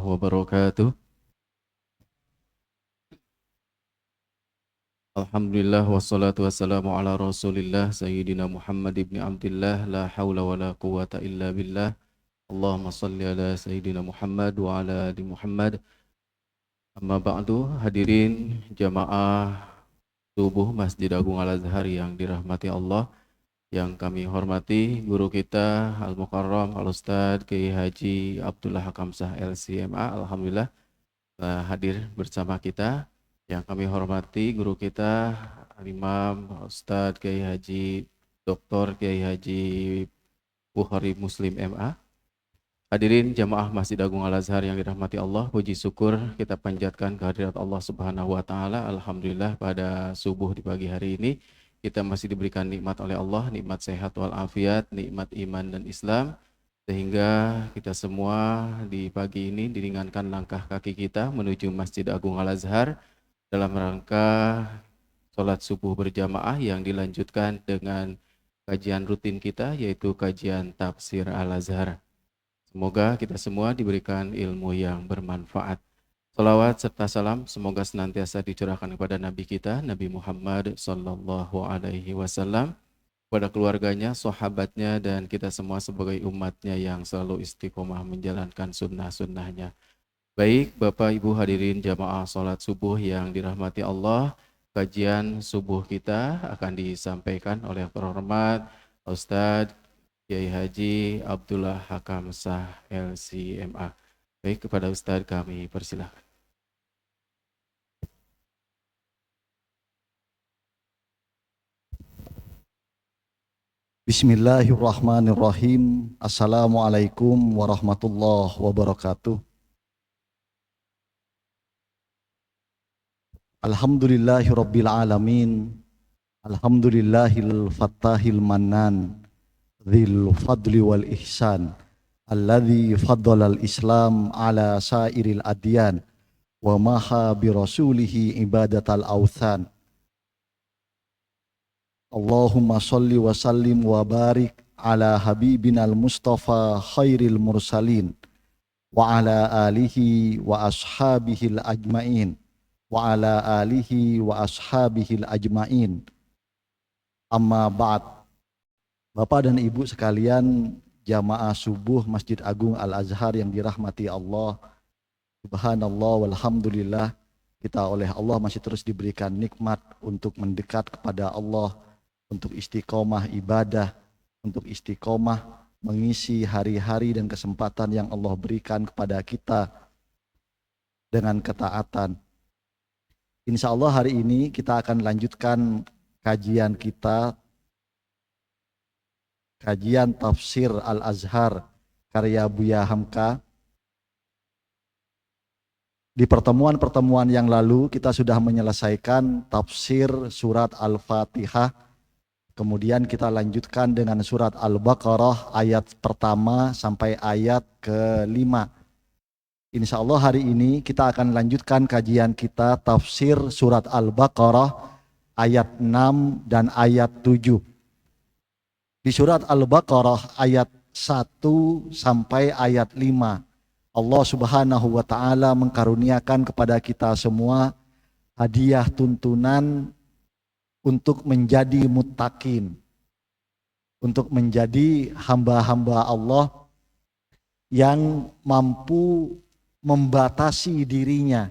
wabarakatuh. Alhamdulillah wassalatu wassalamu ala Rasulillah Sayyidina Muhammad ibn Abdullah la haula wa la quwata illa billah. Allahumma salli ala Sayyidina Muhammad wa ala ali Muhammad. Amma ba'du, hadirin jamaah subuh Masjid Agung Al-Azhar yang dirahmati Allah, yang kami hormati guru kita Al-Mukarram Al-Ustadz Kiai Haji Abdullah Hakamsah LCMA. Alhamdulillah hadir bersama kita. Yang kami hormati guru kita Al-Imam Ustadz Kiai Haji Dr. Kiai Haji Bukhari Muslim MA. Hadirin jamaah Masjid Agung Al-Azhar yang dirahmati Allah, puji syukur kita panjatkan kehadirat Allah Subhanahu wa taala. Alhamdulillah pada subuh di pagi hari ini kita masih diberikan nikmat oleh Allah, nikmat sehat walafiat, nikmat iman dan Islam, sehingga kita semua di pagi ini diringankan langkah kaki kita menuju Masjid Agung Al-Azhar dalam rangka sholat subuh berjamaah yang dilanjutkan dengan kajian rutin kita, yaitu kajian tafsir Al-Azhar. Semoga kita semua diberikan ilmu yang bermanfaat. Salawat serta salam semoga senantiasa dicurahkan kepada Nabi kita, Nabi Muhammad Sallallahu Alaihi Wasallam, kepada keluarganya, sahabatnya, dan kita semua sebagai umatnya yang selalu istiqomah menjalankan sunnah-sunnahnya. Baik Bapak Ibu hadirin jamaah sholat subuh yang dirahmati Allah, kajian subuh kita akan disampaikan oleh terhormat Ustadz Kiai Haji Abdullah Hakamsah LCMA. Baik, kepada Ustadz kami persilahkan. Bismillahirrahmanirrahim. Assalamualaikum warahmatullahi wabarakatuh. Alhamdulillahirabbil alamin. Alhamdulillahil fattahil mannan. Dzil fadli wal ihsan. Alladzi faddalal Islam ala sairil adyan wa maha bi rasulihi ibadatal authan. Allahumma salli wa sallim wa barik ala habibinal mustafa khairil mursalin wa ala alihi wa ashabihil ajmain wa ala alihi wa ashabihil ajmain. Amma ba'd. Bapak dan Ibu sekalian, jamaah subuh Masjid Agung Al-Azhar yang dirahmati Allah, subhanallah walhamdulillah, kita oleh Allah masih terus diberikan nikmat untuk mendekat kepada Allah, untuk istiqomah ibadah, untuk istiqomah mengisi hari-hari dan kesempatan yang Allah berikan kepada kita dengan ketaatan. Insya Allah hari ini kita akan lanjutkan kajian kita, kajian tafsir Al-Azhar karya Buya Hamka. Di pertemuan-pertemuan yang lalu kita sudah menyelesaikan tafsir surat Al-Fatihah. Kemudian kita lanjutkan dengan surat Al-Baqarah ayat pertama sampai ayat ke-5. Insya Allah hari ini kita akan lanjutkan kajian kita tafsir surat Al-Baqarah ayat 6 dan ayat 7. Di surat Al-Baqarah ayat 1 sampai ayat 5, Allah Subhanahu wa taala mengkaruniakan kepada kita semua hadiah tuntunan untuk menjadi muttaqin, untuk menjadi hamba-hamba Allah yang mampu membatasi dirinya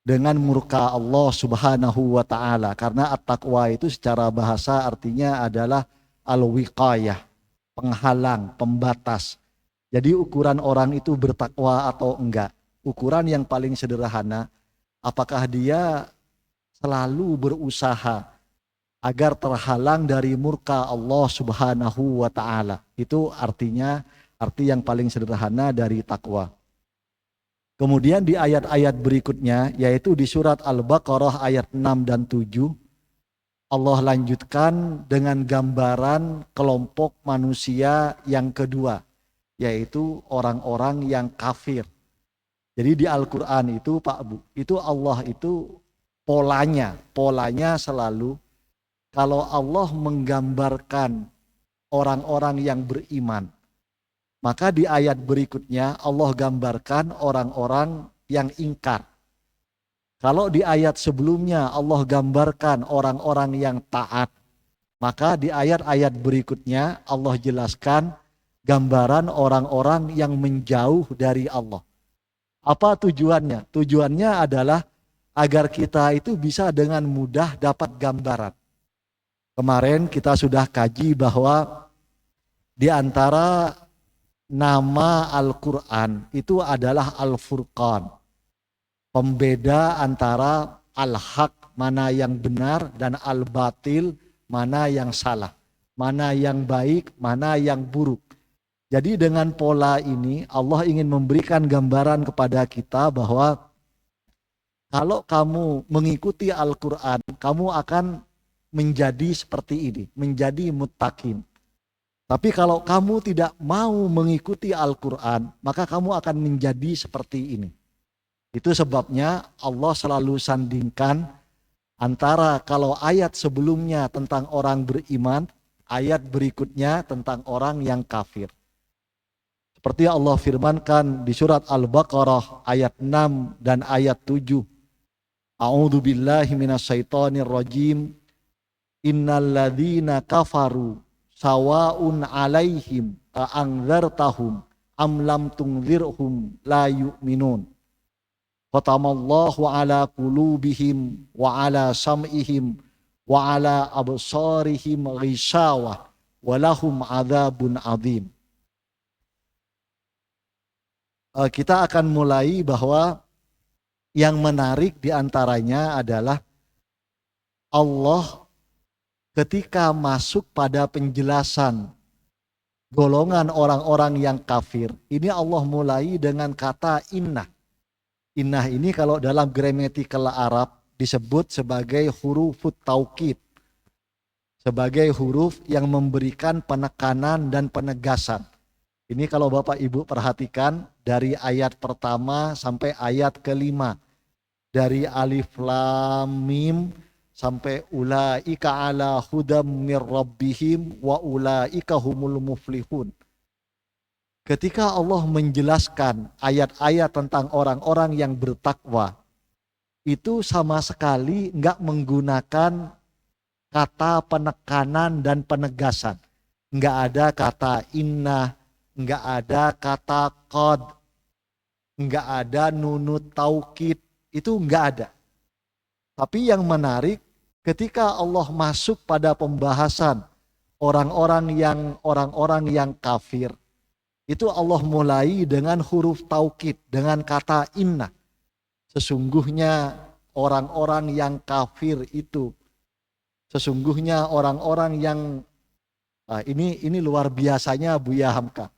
dengan murka Allah Subhanahu wa taala. Karena at-taqwa itu secara bahasa artinya adalah al-wiqayah, penghalang, pembatas. Jadi ukuran orang itu bertakwa atau enggak, ukuran yang paling sederhana, apakah dia selalu berusaha agar terhalang dari murka Allah Subhanahu wa taala. Itu artinya arti yang paling sederhana dari takwa. Kemudian di ayat-ayat berikutnya, yaitu di surat Al-Baqarah ayat 6 dan 7, Allah lanjutkan dengan gambaran kelompok manusia yang kedua, yaitu orang-orang yang kafir. Jadi di Al-Quran itu Pak Bu, itu Allah itu polanya selalu, kalau Allah menggambarkan orang-orang yang beriman, Maka di ayat berikutnya Allah gambarkan orang-orang yang ingkar. Kalau di ayat sebelumnya Allah gambarkan orang-orang yang taat, maka di ayat-ayat berikutnya Allah jelaskan gambaran orang-orang yang menjauh dari Allah. Apa tujuannya? Tujuannya adalah agar kita itu bisa dengan mudah dapat gambaran. Kemarin kita sudah kaji bahwa di antara nama Al-Quran itu adalah Al-Furqan. Pembeda antara Al-Haq, mana yang benar, dan Al-Batil, mana yang salah. Mana yang baik, mana yang buruk. Jadi dengan pola ini Allah ingin memberikan gambaran kepada kita bahwa kalau kamu mengikuti Al-Quran, kamu akan menjadi seperti ini, menjadi muttaqin. Tapi kalau kamu tidak mau mengikuti Al-Quran, maka kamu akan menjadi seperti ini. Itu sebabnya Allah selalu sandingkan antara kalau ayat sebelumnya tentang orang beriman, ayat berikutnya tentang orang yang kafir. Seperti Allah firmankan di surat Al-Baqarah ayat 6 dan ayat 7. A'udzu billahi minasyaitonir rajim. Innal ladzina kafaru sawa'un 'alaihim a'anzartahum am lam tunzirhum la yu'minun. Khatamallahu 'ala qulubihim wa 'ala sam'ihim wa 'ala absarihim ghishawah wa lahum 'adzabun 'adzim. Kita akan mulai bahwa yang menarik diantaranya adalah Allah ketika masuk pada penjelasan golongan orang-orang yang kafir, ini Allah mulai dengan kata innah. Innah ini kalau dalam gramatikal Arab disebut sebagai hurufut taukid, sebagai huruf yang memberikan penekanan dan penegasan. Ini kalau Bapak Ibu perhatikan dari ayat pertama sampai ayat kelima, dari alif lam mim sampai ulaika ala hudam mir rabbihim wa ulaika humul muflihun. Ketika Allah menjelaskan ayat-ayat tentang orang-orang yang bertakwa, itu sama sekali enggak menggunakan kata penekanan dan penegasan. Enggak ada kata inna, enggak ada kata qad, enggak ada nunut taukid, itu enggak ada. Tapi yang menarik ketika Allah masuk pada pembahasan orang-orang yang kafir, itu Allah mulai dengan huruf taukid, dengan kata inna. Sesungguhnya orang-orang yang kafir itu, sesungguhnya orang-orang yang ini luar biasanya Buya Hamka.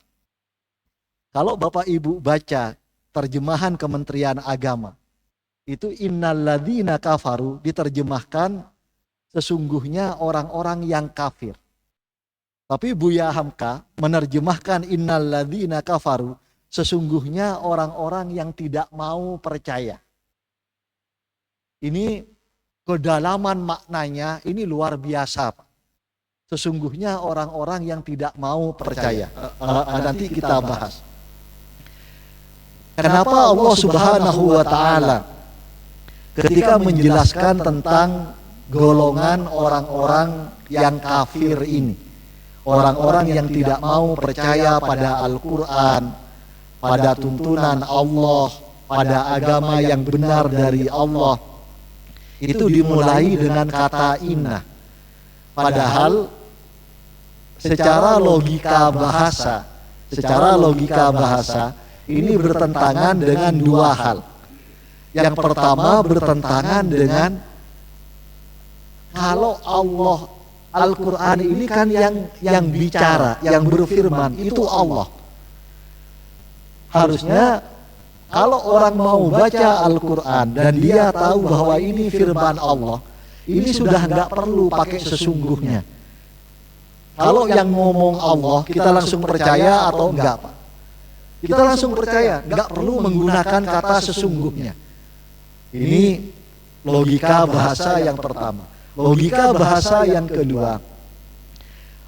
Kalau Bapak Ibu baca terjemahan Kementerian Agama, itu innalladzina kafaru diterjemahkan sesungguhnya orang-orang yang kafir. Tapi Buya Hamka menerjemahkan innalladzina kafaru sesungguhnya orang-orang yang tidak mau percaya. Ini kedalaman maknanya ini luar biasa, Pak. Sesungguhnya orang-orang yang tidak mau percaya. Nanti kita bahas. Kenapa Allah Subhanahu wa taala ketika menjelaskan tentang golongan orang-orang yang kafir ini, orang-orang yang tidak mau percaya pada Al-Quran, pada tuntunan Allah, pada agama yang benar dari Allah, itu dimulai dengan kata inna. Padahal secara logika bahasa ini bertentangan dengan dua hal. Yang pertama bertentangan dengan kalau Allah, Al-Quran ini kan yang bicara, yang berfirman itu Allah. Harusnya kalau orang mau baca Al-Quran dan dia tahu bahwa ini firman Allah, ini sudah nggak perlu pakai sesungguhnya. Kalau yang ngomong Allah, kita langsung percaya atau enggak, Pak? Kita langsung percaya, nggak perlu menggunakan kata sesungguhnya. Ini logika bahasa yang pertama. Logika bahasa yang kedua,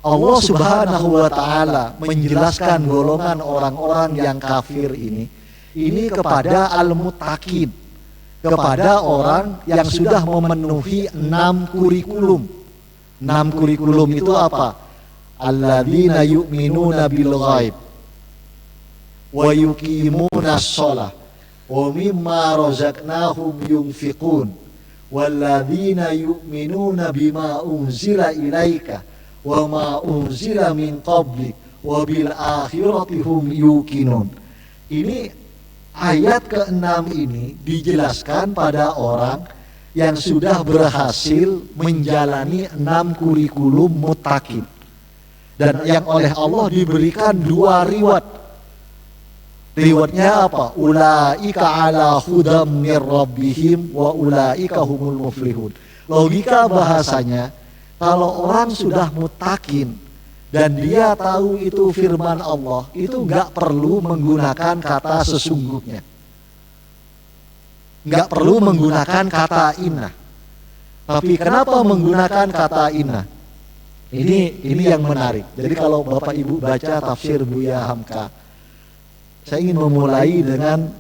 Allah Subhanahu wa taala menjelaskan golongan orang-orang yang kafir ini kepada al-muttaqin, kepada orang yang sudah memenuhi 6 kurikulum. 6 kurikulum itu apa? Alladzina yu'minuna bil ghaib wa yuqimuna shalah wa mimma razaqnahum yunfiqun walladzina yu'minuna bima unzila ilaika wa ma unzila min qablik wa bil akhirati hum yuqinun. Ini ayat ke-6 ini dijelaskan pada orang yang sudah berhasil menjalani 6 kurikulum muttaqin, dan yang oleh Allah diberikan 2 reward. Rewardnya apa? Ulaika ala hudam mir rabbihim wa ulaika humul muflihun. Logika bahasanya, kalau orang sudah muttaqin dan dia tahu itu firman Allah, itu nggak perlu menggunakan kata sesungguhnya, nggak perlu menggunakan kata inna. Tapi kenapa menggunakan kata inna? Ini yang menarik. Jadi kalau Bapak Ibu baca tafsir Buya Hamka, saya ingin memulai dengan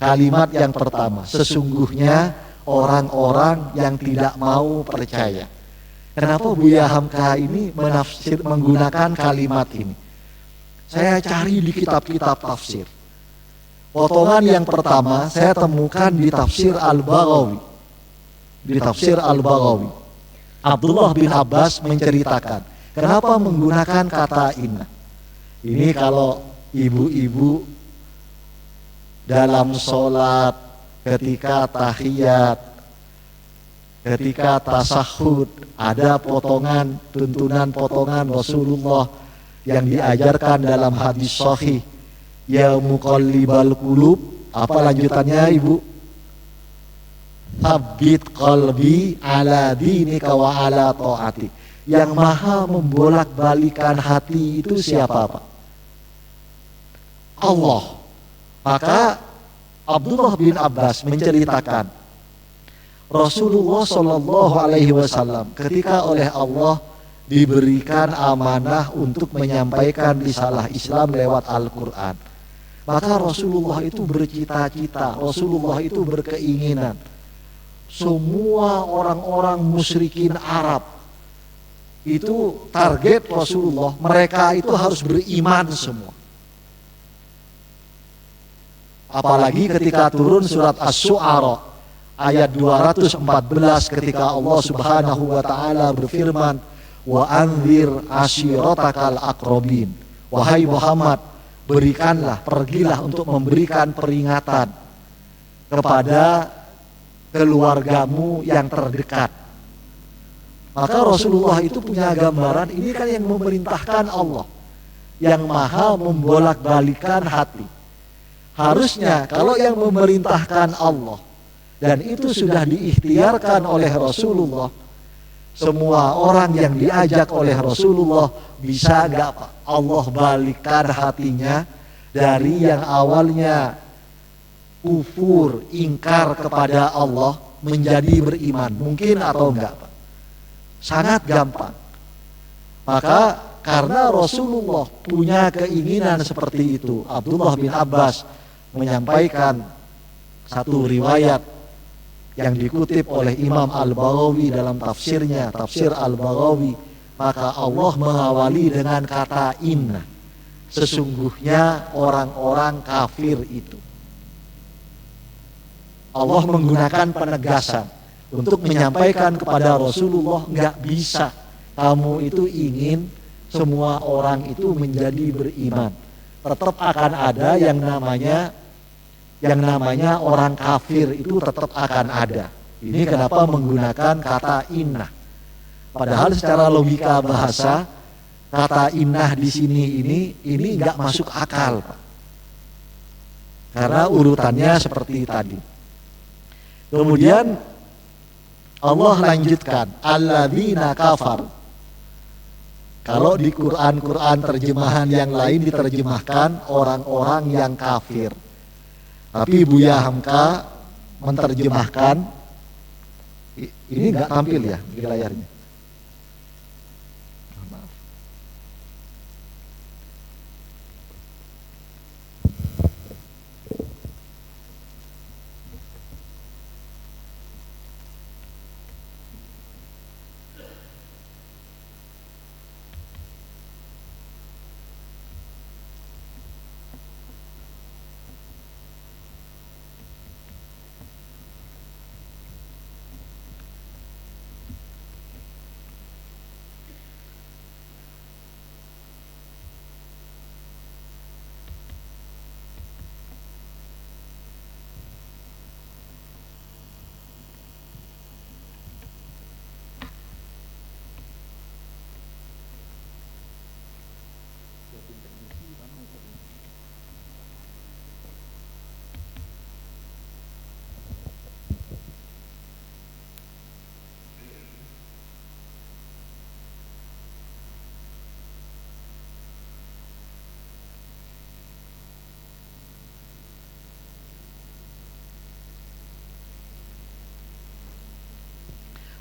kalimat yang pertama. Sesungguhnya orang-orang yang tidak mau percaya. Kenapa Buya Hamka ini menggunakan kalimat ini? Saya cari di kitab-kitab tafsir. Potongan yang pertama saya temukan di tafsir Al-Baghawi. Di tafsir Al-Baghawi, Abdullah bin Abbas menceritakan kenapa menggunakan kata inna. Ini kalau ibu-ibu dalam sholat, ketika tahiyat, ketika tasahud, ada potongan, tuntunan potongan Rasulullah yang diajarkan dalam hadis sahih, ya muqallibal qulub. Apa lanjutannya Ibu? Tsabbit qalbi ala dinika wa ala ta'ati. Yang maha membolak-balikan hati itu siapa Pak? Allah. Maka Abdullah bin Abbas menceritakan Rasulullah Shallallahu Alaihi Wasallam ketika oleh Allah diberikan amanah untuk menyampaikan risalah Islam lewat Al-Quran, maka Rasulullah itu bercita-cita, Rasulullah itu berkeinginan semua orang-orang musyrikin Arab itu target Rasulullah, mereka itu harus beriman semua. Apalagi ketika turun surat Asy-Syu'ara ayat 214 ketika Allah Subhanahu wa taala berfirman, wa anzir ashiratakal aqrabin. Wahai Muhammad, berikanlah, pergilah untuk memberikan peringatan kepada keluargamu yang terdekat. Maka Rasulullah itu punya gambaran, ini kan yang memerintahkan Allah, yang maha membolak-balikan hati. Harusnya kalau yang memerintahkan Allah dan itu sudah diikhtiarkan oleh Rasulullah, semua orang yang diajak oleh Rasulullah bisa gak Allah balikkan hatinya dari yang awalnya kufur, ingkar kepada Allah menjadi beriman? Mungkin atau enggak Pak? Sangat gampang. Maka karena Rasulullah punya keinginan seperti itu, Abdullah bin Abbas menyampaikan satu riwayat yang dikutip oleh Imam Al-Baghawi dalam tafsirnya, tafsir Al-Baghawi. Maka Allah mengawali dengan kata inna, sesungguhnya orang-orang kafir itu. Allah menggunakan penegasan untuk menyampaikan kepada Rasulullah, nggak bisa kamu itu ingin semua orang itu menjadi beriman. Tetap akan ada yang namanya orang kafir itu tetap akan ada. Ini kenapa menggunakan kata innah. Padahal secara logika bahasa kata innah di sini ini nggak masuk akal, Pak. Karena urutannya seperti tadi. Kemudian Allah lanjutkan, alladzina kafar. Kalau di Quran terjemahan yang lain diterjemahkan orang-orang yang kafir. Tapi Buya Hamka menerjemahkan, ini nggak tampil ya di layarnya.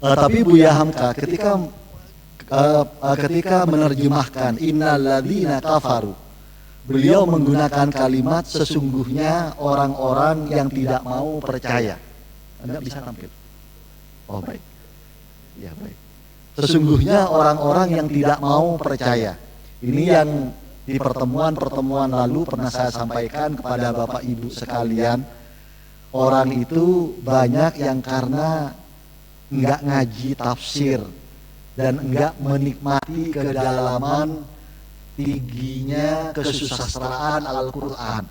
Tapi Buya Hamka ketika menerjemahkan innalladzina kafaru, beliau menggunakan kalimat sesungguhnya orang-orang yang tidak mau percaya. Anda bisa tampil? Oh baik. Ya baik. Sesungguhnya orang-orang yang tidak mau percaya. Ini yang di pertemuan-pertemuan lalu pernah saya sampaikan kepada Bapak Ibu sekalian. Orang itu banyak yang karena enggak ngaji tafsir dan enggak menikmati kedalaman tingginya kesusastraan Al-Quran.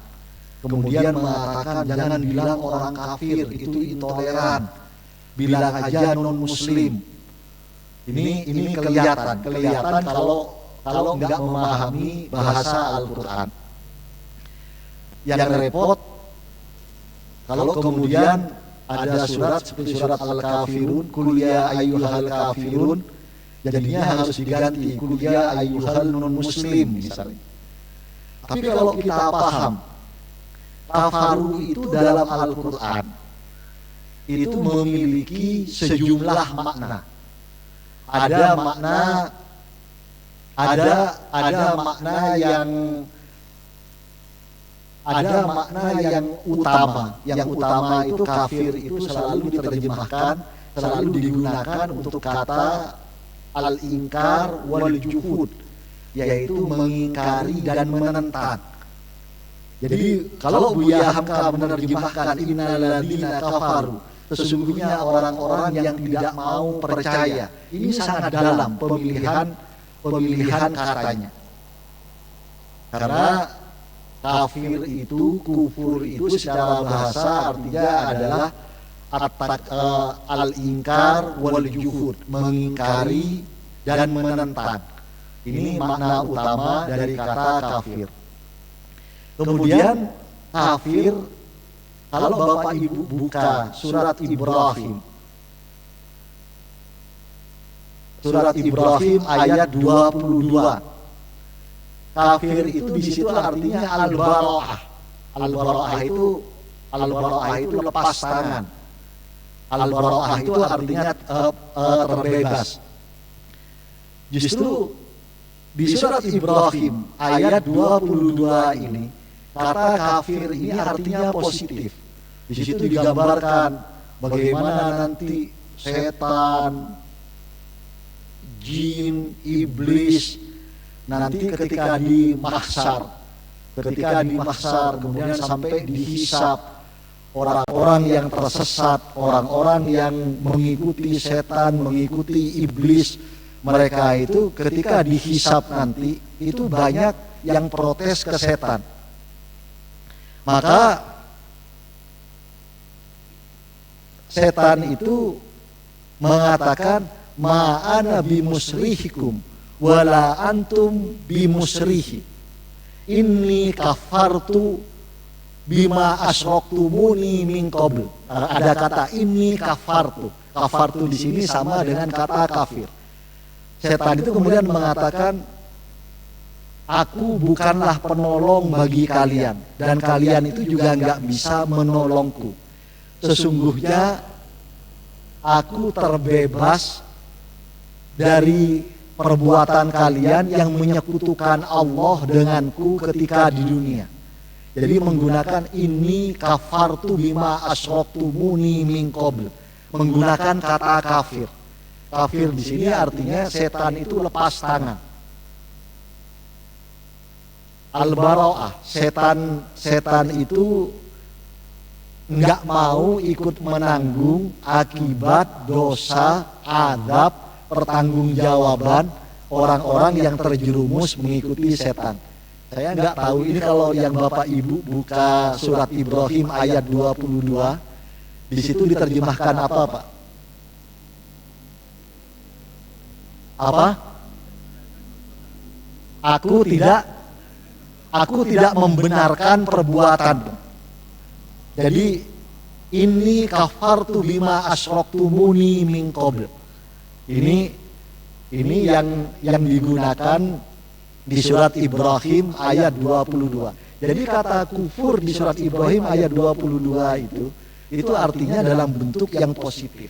Kemudian mengatakan jangan bilang orang kafir itu intoleran, bilang aja non muslim. Ini kelihatan kalau nggak memahami bahasa Al-Quran. Yang repot kalau kemudian ada surat seperti surat Al-Kafirun, Qul ya ayyuhal kafirun, jadinya harus diganti Qul ya ayyuhal non muslim misalnya. Tapi kalau kita paham kafaru itu dalam Al-Quran itu memiliki sejumlah makna. Ada makna yang utama. Yang utama itu kafir itu selalu diterjemahkan, selalu digunakan untuk kata al-inkar wal juhud, yaitu mengingkari dan menentang. Jadi kalau Buya Hamka menerjemahkan innalladzina kafaru, sesungguhnya orang-orang yang tidak mau percaya, ini sangat dalam pemilihan katanya. Karena kafir itu, kufur itu secara bahasa artinya adalah al-inkar wal juhud, mengingkari dan menentang. Ini makna utama dari kata kafir. Kemudian kafir, kalau Bapak Ibu buka surat Ibrahim, ayat 22, kafir itu di situ artinya al-bara'ah. Al-bara'ah itu lepas tangan. Al-bara'ah itu artinya terbebas. Justru di surat Ibrahim ayat 22 ini, kata kafir ini artinya positif. Di situ digambarkan bagaimana nanti setan, jin, iblis nanti ketika di mahsyar kemudian sampai dihisab, orang-orang yang tersesat, orang-orang yang mengikuti setan, mengikuti iblis, mereka itu ketika dihisab nanti itu banyak yang protes ke setan. Maka setan itu mengatakan ma'ana bimusrihikum wala antum bimusrihi, inni kafartu bima asroktumuni min qabl. Ada kata inni kafartu. Kafartu di sini sama dengan kata kafir. Setan itu kemudian mengatakan, aku bukanlah penolong bagi kalian, dan kalian itu juga nggak bisa menolongku. Sesungguhnya aku terbebas dari perbuatan kalian yang menyekutukan Allah denganku ketika di dunia. Jadi menggunakan ini kafartu bima asroktumuni min qabl, menggunakan kata kafir. Kafir di sini artinya setan itu lepas tangan. Al-bara'ah, setan itu nggak mau ikut menanggung akibat dosa, azab, pertanggungjawaban orang-orang yang terjerumus mengikuti setan. Saya nggak tahu ini kalau yang Bapak Ibu buka surat Ibrahim ayat 22, di situ diterjemahkan apa, Pak? Apa? Aku tidak membenarkan perbuatan. Jadi ini kafartu bima asroktumuni min qabl. Ini yang digunakan di surat Ibrahim ayat 22. Jadi kata kufur di surat Ibrahim ayat 22 itu artinya dalam bentuk yang positif.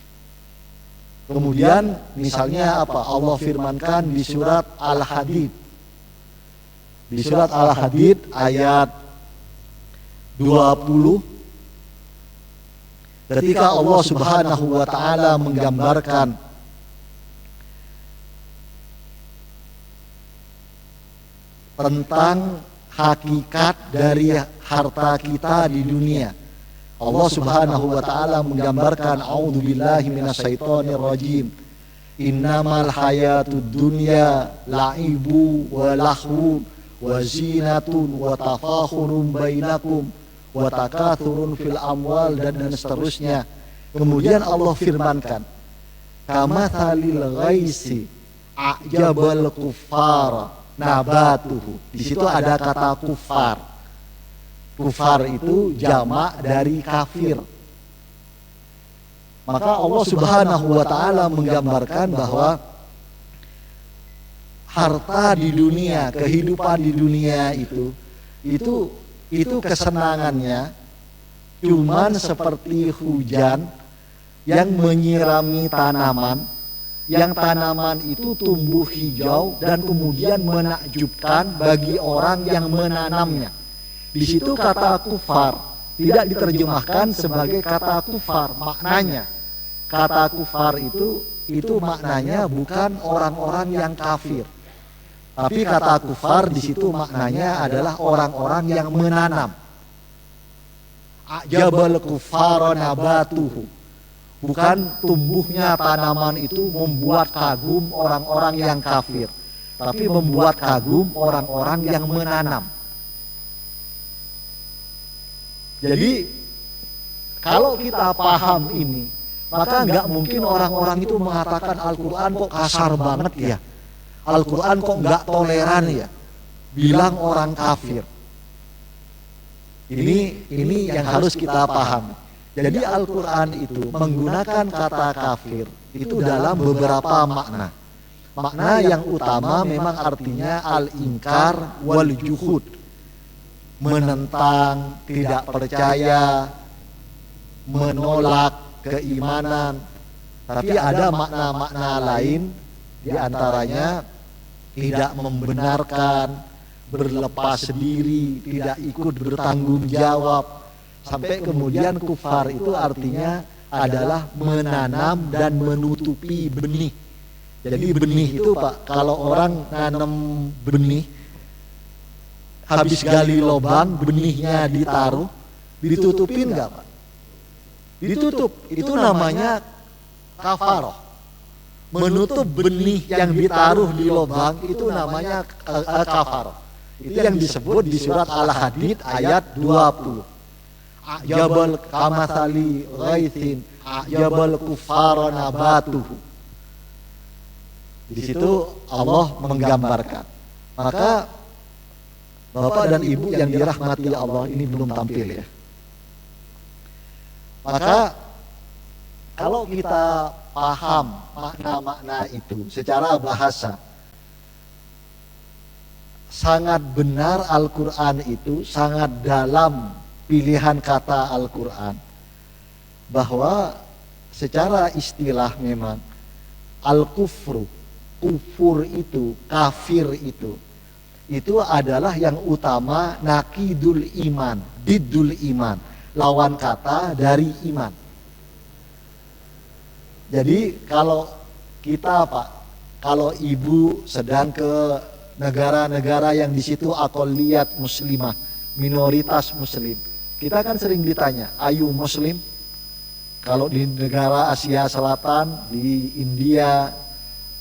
Kemudian misalnya apa? Allah firmankan di surat Al-Hadid. Di surat Al-Hadid ayat 20, ketika Allah Subhanahu wa taala menggambarkan tentang hakikat dari harta kita di dunia. Allah Subhanahu wa taala menggambarkan, a'udzubillahi minasyaitonir rajim. Innamal hayatud dunya la'ibu wa lahu wa zinatun wa tafakhurun bainakum wa takathurun fil amwal, dan seterusnya. Kemudian Allah firmankan, kamathalil ghaisi a'jabal kuffara nabatuhu. Di situ ada kata kufar. Kufar itu jamak dari kafir. Maka Allah Subhanahu wa taala menggambarkan bahwa harta di dunia, kehidupan di dunia itu kesenangannya cuman seperti hujan yang menyirami tanaman, yang tanaman itu tumbuh hijau dan kemudian menakjubkan bagi orang yang menanamnya. Di situ kata kufar tidak diterjemahkan sebagai kata kufar. Maknanya kata kufar itu maknanya bukan orang-orang yang kafir, tapi kata kufar di situ maknanya adalah orang-orang yang menanam. Ajabal kufara nabatuhu, bukan tumbuhnya tanaman itu membuat kagum orang-orang yang kafir, tapi membuat kagum orang-orang yang menanam. Jadi kalau kita paham ini, maka nggak mungkin orang-orang itu mengatakan Al-Quran kok kasar banget ya, Al-Quran kok nggak toleran ya, bilang orang kafir. Ini yang harus kita paham. Jadi Al-Quran itu menggunakan kata kafir itu dalam beberapa makna. Makna yang utama memang artinya al-inkar wal juhud, menentang, tidak percaya, menolak keimanan. Tapi ada makna-makna lain, diantaranya tidak membenarkan, berlepas diri, tidak ikut bertanggung jawab. Sampai kemudian kufar itu artinya adalah menanam dan menutupi benih. Jadi benih itu Pak, kalau orang nanam benih, habis gali lubang, benihnya ditaruh, ditutupin nggak Pak? Ditutup, itu namanya kafaroh. Menutup benih yang ditaruh di lubang itu namanya kafaroh. Itu yang disebut di surat Al-Hadid ayat 20. Ajabal kamathali ghaithin ajabal kufara nabatuhu. Di situ Allah menggambarkan. Maka Bapak dan Ibu yang dirahmati Allah, ini belum tampil ya. Maka kalau kita paham makna-makna itu secara bahasa, sangat benar Al-Quran itu sangat dalam pilihan kata Al-Quran, bahwa secara istilah memang al-kufru, kufur itu, kafir itu adalah yang utama nakidul iman, diddul iman, lawan kata dari iman. Jadi kalau kita Pak, kalau Ibu sedang ke negara-negara yang di situ aqalliyat muslimah, minoritas muslim, kita kan sering ditanya, ayu muslim? Kalau di negara Asia Selatan, di India,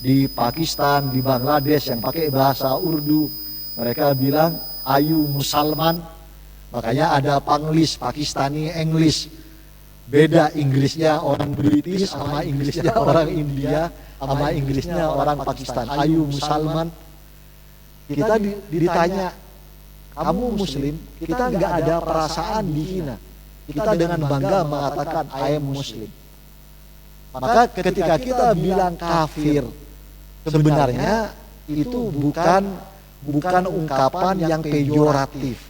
di Pakistan, di Bangladesh yang pakai bahasa Urdu, mereka bilang ayu musalman. Makanya ada panglis Pakistani English, beda Inggrisnya orang British sama Inggrisnya orang India sama Inggrisnya orang Pakistan. Ayu musalman. Kita ditanya, kamu muslim? Kita nggak ada perasaan dihina. Kita dengan bangga mengatakan I am muslim. Maka ketika kita bilang kafir, sebenarnya itu bukan ungkapan yang pejoratif.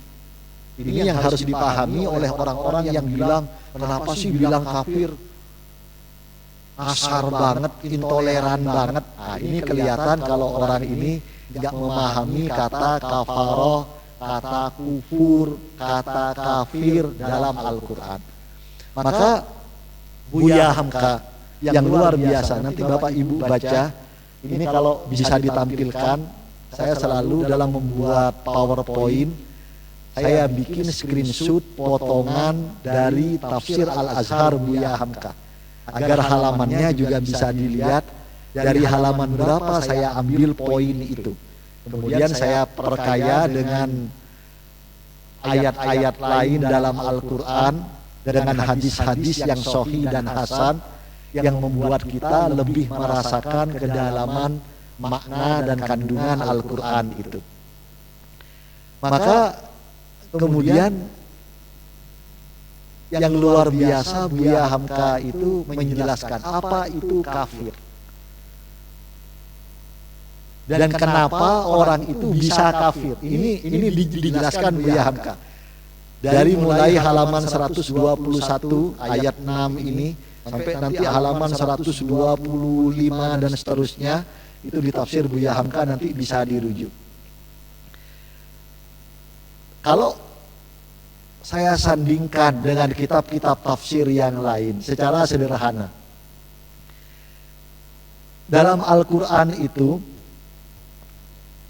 Ini yang harus dipahami oleh orang-orang yang bilang, kenapa sih bilang kafir? kasar banget, intoleran banget. Nah, ini kelihatan kalau orang ini nggak memahami kata kafaroh, kata kufur, kata kafir dalam Al-Quran. Maka Buya Hamka yang luar biasa, nanti Bapak Ibu baca, ini kalau bisa ditampilkan, saya selalu dalam membuat PowerPoint, saya bikin screenshot potongan dari tafsir Al-Azhar Buya Hamka, agar halamannya juga bisa dilihat dari halaman berapa saya ambil poin itu. Kemudian saya perkaya dengan ayat-ayat lain dalam Al-Quran, dengan hadis-hadis yang sahih dan hasan, yang membuat kita lebih merasakan kedalaman makna dan kandungan Al-Quran itu. Maka kemudian yang luar biasa, Buya Hamka itu menjelaskan apa itu kafir dan kenapa orang itu bisa kafir. Ini dijelaskan Buya Hamka dari mulai halaman 121 ayat 6 ini sampai nanti halaman 125 dan seterusnya, itu di tafsir Buya Hamka, nanti bisa dirujuk. Kalau saya sandingkan dengan kitab-kitab tafsir yang lain secara sederhana, dalam Al-Quran itu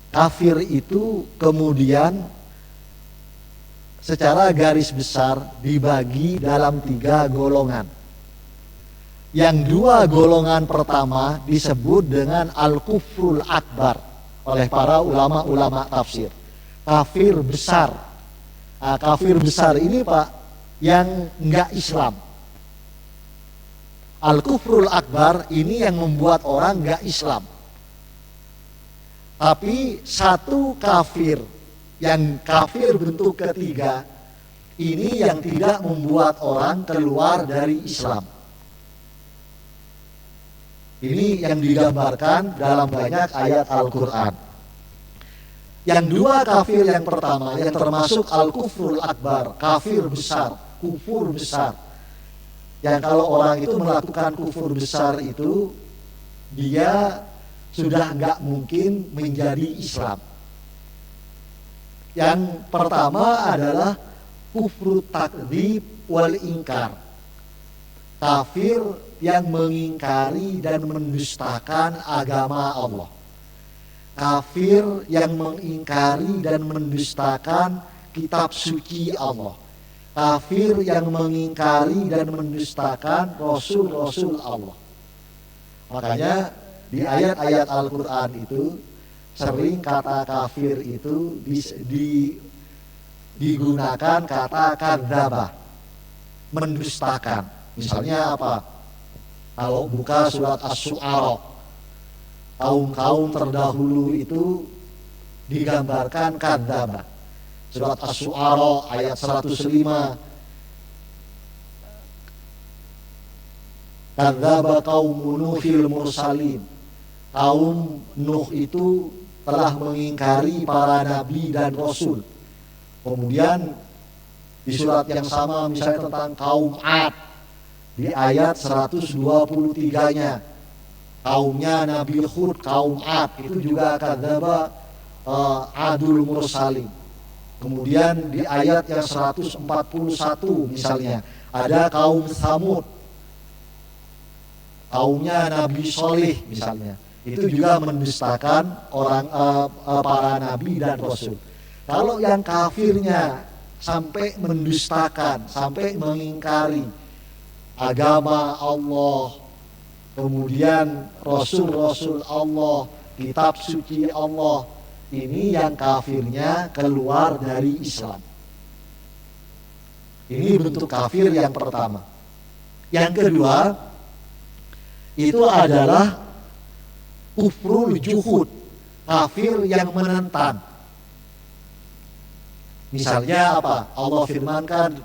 kafir itu kemudian secara garis besar dibagi dalam 3 golongan. Yang 2 golongan pertama disebut dengan Al-Kufrul Akbar oleh para ulama-ulama tafsir, kafir besar. Nah, kafir besar ini Pak, yang enggak Islam. Al-Kufrul Akbar ini yang membuat orang enggak Islam. Tapi satu kafir, yang kafir bentuk ketiga, ini yang tidak membuat orang keluar dari Islam. Ini yang digambarkan dalam banyak ayat Al-Quran. Yang 2 kafir yang pertama, yang termasuk Al-Kufrul Akbar, kafir besar, kufur besar. Yang kalau orang itu melakukan kufur besar itu, dia sudah nggak mungkin menjadi Islam. Yang pertama adalah kufru takdzib wal ingkar, kafir yang mengingkari dan mendustakan agama Allah, kafir yang mengingkari dan mendustakan kitab suci Allah, kafir yang mengingkari dan mendustakan rasul-rasul Allah. Makanya di ayat-ayat Al-Quran itu sering kata kafir itu digunakan kata kadzdzaba, mendustakan. Misalnya apa? Kalau buka surat Asy-Syu'ara, kaum-kaum terdahulu itu digambarkan kadzdzaba. Surat Asy-Syu'ara ayat 105, kadzdzaba qaum Nuhil mursalin, kaum Nuh itu telah mengingkari para nabi dan rasul. Kemudian di surat yang sama misalnya tentang kaum Ad, di ayat 123-nya, kaumnya Nabi Hud, kaum Ad, itu juga kadzdzaba Adul mursalin. Kemudian di ayat yang 141 misalnya ada kaum Tsamud, kaumnya Nabi Sholih misalnya, itu juga mendustakan orang para nabi dan rasul. Kalau yang kafirnya sampai mendustakan, sampai mengingkari agama Allah, kemudian rasul-rasul Allah, kitab suci Allah, ini yang kafirnya keluar dari Islam. Ini bentuk kafir yang pertama. Yang kedua itu adalah kufrul juhud, kafir yang menentang. Misalnya apa? Allah firmankan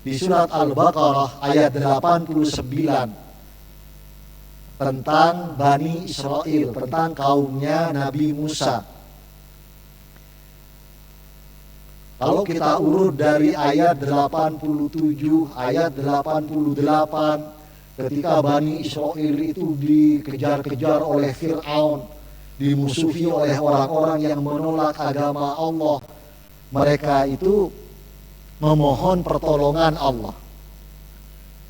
di surat Al-Baqarah ayat 89 tentang Bani Israel, tentang kaumnya Nabi Musa. Kalau kita urut dari ayat 87, ayat 88, ketika Bani Israel itu dikejar-kejar oleh Fir'aun, dimusuhi oleh orang-orang yang menolak agama Allah, mereka itu memohon pertolongan Allah.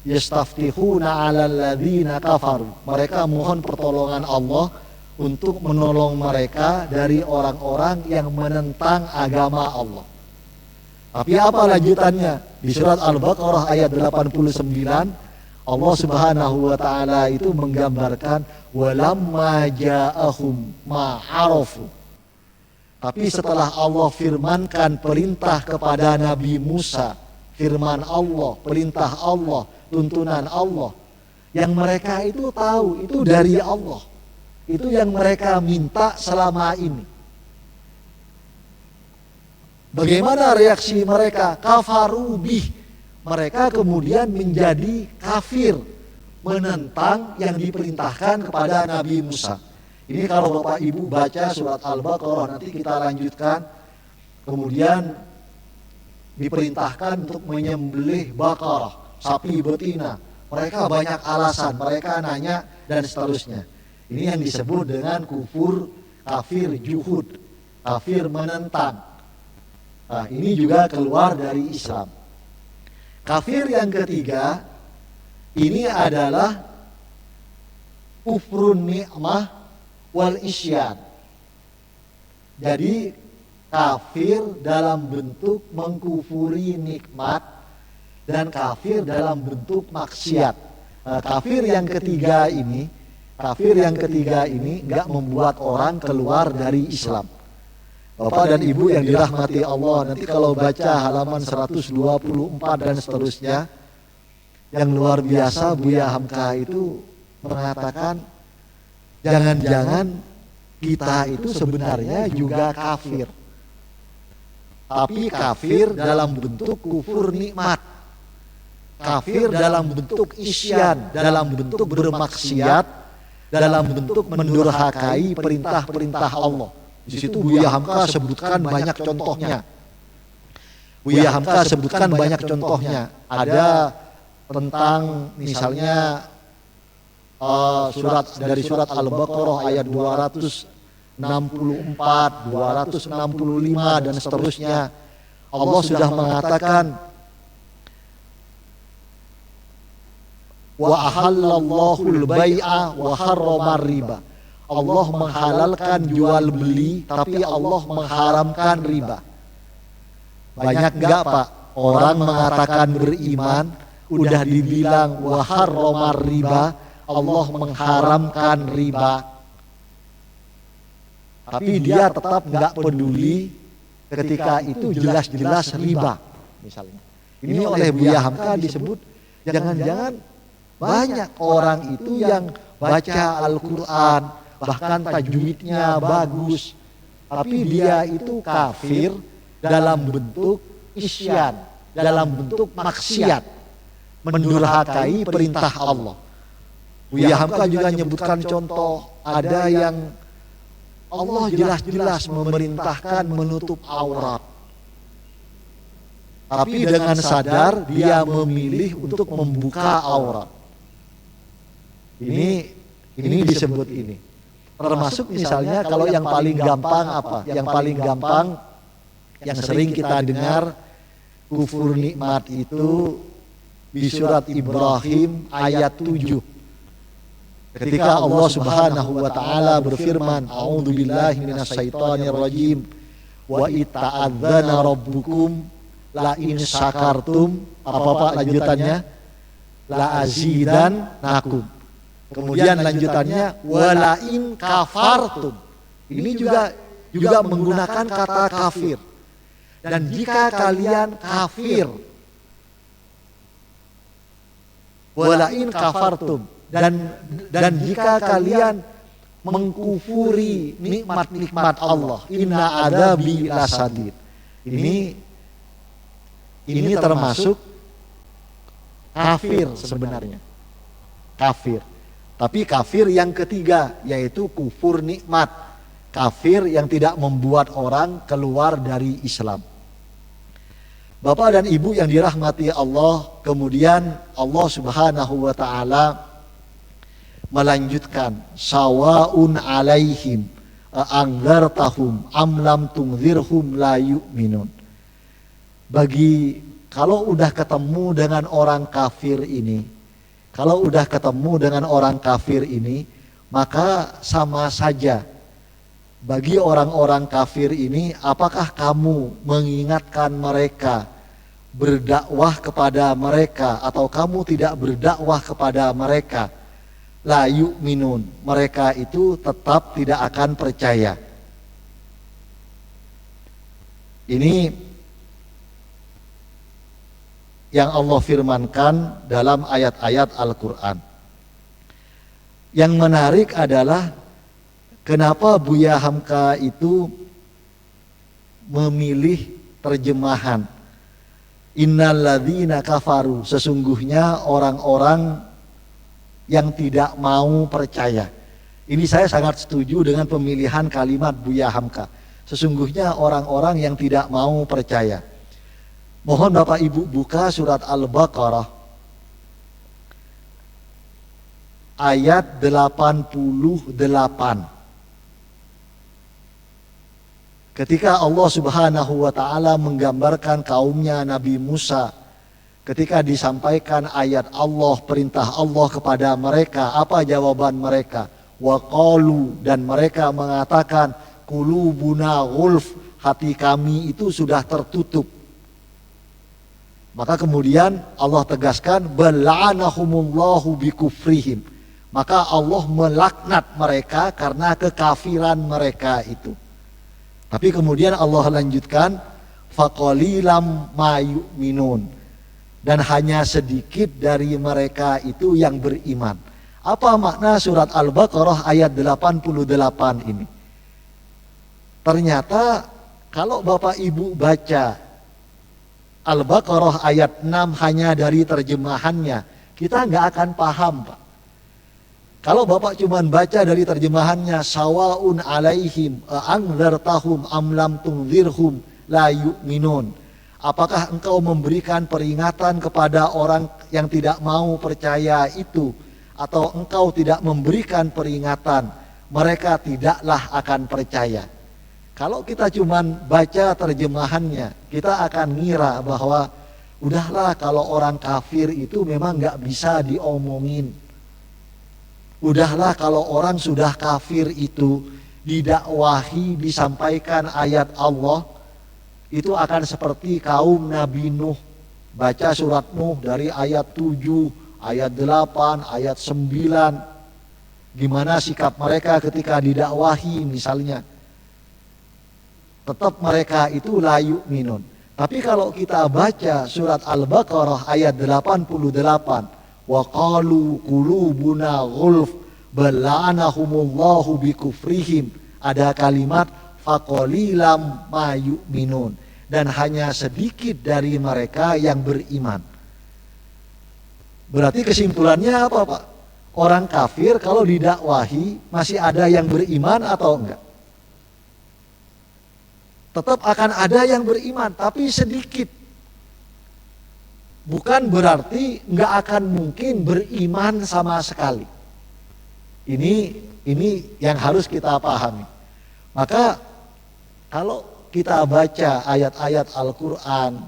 Yastaftihuna 'alal ladzina kafaru. Mereka mohon pertolongan Allah untuk menolong mereka dari orang-orang yang menentang agama Allah. Tapi apa lanjutannya? Di surat Al-Baqarah ayat 89, Allah Subhanahu wa taala itu menggambarkan walamma ja'ahum ma'arafu. Tapi setelah Allah firmankan perintah kepada Nabi Musa, firman Allah, perintah Allah, tuntunan Allah, yang mereka itu tahu itu dari Allah, itu yang mereka minta selama ini. Bagaimana reaksi mereka? Kafarubih. Mereka kemudian menjadi kafir, menentang yang diperintahkan kepada Nabi Musa. Ini kalau Bapak Ibu baca surat Al-Baqarah, nanti kita lanjutkan. Kemudian diperintahkan untuk menyembelih bakarah, sapi betina. Mereka banyak alasan, mereka nanya dan seterusnya. Ini yang disebut dengan kufur, kafir juhud, kafir menentang. Nah, ini juga keluar dari Islam. Kafir yang ketiga, ini adalah kufrun ni'mah wal isyan. Jadi kafir dalam bentuk mengkufuri nikmat dan kafir dalam bentuk maksiat. Nah, kafir yang ketiga ini enggak membuat orang keluar dari Islam. Bapak dan Ibu yang dirahmati Allah, nanti kalau baca halaman 124 dan seterusnya, yang luar biasa Buya Hamka itu mengatakan jangan-jangan kita itu sebenarnya juga kafir. Tapi kafir dalam bentuk kufur nikmat, kafir dalam bentuk isyan, dalam bentuk bermaksiat, dalam bentuk mendurhakai perintah-perintah Allah. Di situ Buya Hamka sebutkan banyak contohnya. Buya Hamka sebutkan banyak contohnya. Ada tentang misalnya dari surat Al-Baqarah ayat 264, 265 dan seterusnya. Allah sudah mengatakan wa ahallallahu al-bai'a wa harramar riba. Allah menghalalkan jual beli, tapi Allah mengharamkan riba. Banyak enggak Pak orang mengatakan beriman, udah dibilang wa harramar riba, Allah mengharamkan riba, tapi dia tetap enggak peduli ketika itu jelas-jelas riba. Misalnya, ini oleh Buya Hamka disebut jangan-jangan banyak orang itu yang baca Al-Quran, bahkan tajwidnya bagus, tapi dia itu kafir dalam bentuk isyan, dalam bentuk maksiat, mendurhakai perintah Allah. Buya Hamka juga menyebutkan contoh, ada yang Allah jelas-jelas memerintahkan menutup aurat, tapi dengan sadar dia memilih untuk membuka aurat. Ini disebut ini. Termasuk misalnya kalau yang paling gampang apa? Yang paling gampang yang sering kita dengar kufur nikmat itu di surat Ibrahim ayat 7. Ketika Allah Subhanahu wa taala berfirman, a'udzubillahi minasyaitonirrajim, wa ita'adzana rabbukum la in syakartum, apa Pak lanjutannya? La azidannakum. Kemudian lanjutannya walain kafartum. Ini juga menggunakan kata kafir. Dan jika kalian kafir, walain kafartum, dan jika kalian mengkufuri nikmat-nikmat Allah, inna adabi lasadid. Ini termasuk kafir sebenarnya. Kafir. Tapi kafir yang ketiga, yaitu kufur nikmat. Kafir yang tidak membuat orang keluar dari Islam. Bapak dan Ibu yang dirahmati Allah, kemudian Allah Subhanahu wa taala melanjutkan, sawaun alaihim anzartahum am lam tunzirhum la yu'minun. Kalau udah ketemu dengan orang kafir ini, maka sama saja bagi orang-orang kafir ini, apakah kamu mengingatkan mereka, berdakwah kepada mereka, atau kamu tidak berdakwah kepada mereka? La yu'minun, mereka itu tetap tidak akan percaya. Ini yang Allah firmankan dalam ayat-ayat Al-Quran. Yang menarik adalah kenapa Buya Hamka itu memilih terjemahan innalladzina kafaru, sesungguhnya orang-orang yang tidak mau percaya. Ini saya sangat setuju dengan pemilihan kalimat Buya Hamka. Sesungguhnya orang-orang yang tidak mau percaya. Mohon Bapak Ibu buka surat Al-Baqarah ayat 88. Ketika Allah Subhanahu wa taala menggambarkan kaumnya Nabi Musa, ketika disampaikan ayat Allah, perintah Allah kepada mereka, apa jawaban mereka? Wa qalu, dan mereka mengatakan, qulubuna ghulf, hati kami itu sudah tertutup. Maka kemudian Allah tegaskan, bal'anahumullahu bikufrihim, maka Allah melaknat mereka karena kekafiran mereka itu. Tapi kemudian Allah lanjutkan, faqalilam ma yu'minun, dan hanya sedikit dari mereka itu yang beriman. Apa makna surat Al-Baqarah ayat 88 ini? Ternyata kalau Bapak Ibu baca Al-Baqarah ayat 6 hanya dari terjemahannya, kita nggak akan paham, Pak. Kalau Bapak cuma baca dari terjemahannya, sawaun alaihim anzartahum am lam tunzirhum la yu'minun, apakah engkau memberikan peringatan kepada orang yang tidak mau percaya itu, atau engkau tidak memberikan peringatan, mereka tidaklah akan percaya. Kalau kita cuma baca terjemahannya, kita akan ngira bahwa udahlah, kalau orang kafir itu memang nggak bisa diomongin. Udahlah, kalau orang sudah kafir itu didakwahi, disampaikan ayat Allah, itu akan seperti kaum Nabi Nuh. Baca surat Nuh dari ayat 7, ayat 8, ayat 9. Gimana sikap mereka ketika didakwahi misalnya. Tetap mereka itu la yu'minun. Tapi kalau kita baca surat Al-Baqarah ayat 88, wa qalu qulubuna ghulf bal'anahumullahu bikufrihim, ada kalimat faqalilam ma yu'minun, dan hanya sedikit dari mereka yang beriman. Berarti kesimpulannya apa, Pak? Orang kafir kalau didakwahi masih ada yang beriman atau enggak? Tetap akan ada yang beriman, tapi sedikit. Bukan berarti nggak akan mungkin beriman sama sekali. Ini yang harus kita pahami. Maka kalau kita baca ayat-ayat Al-Quran,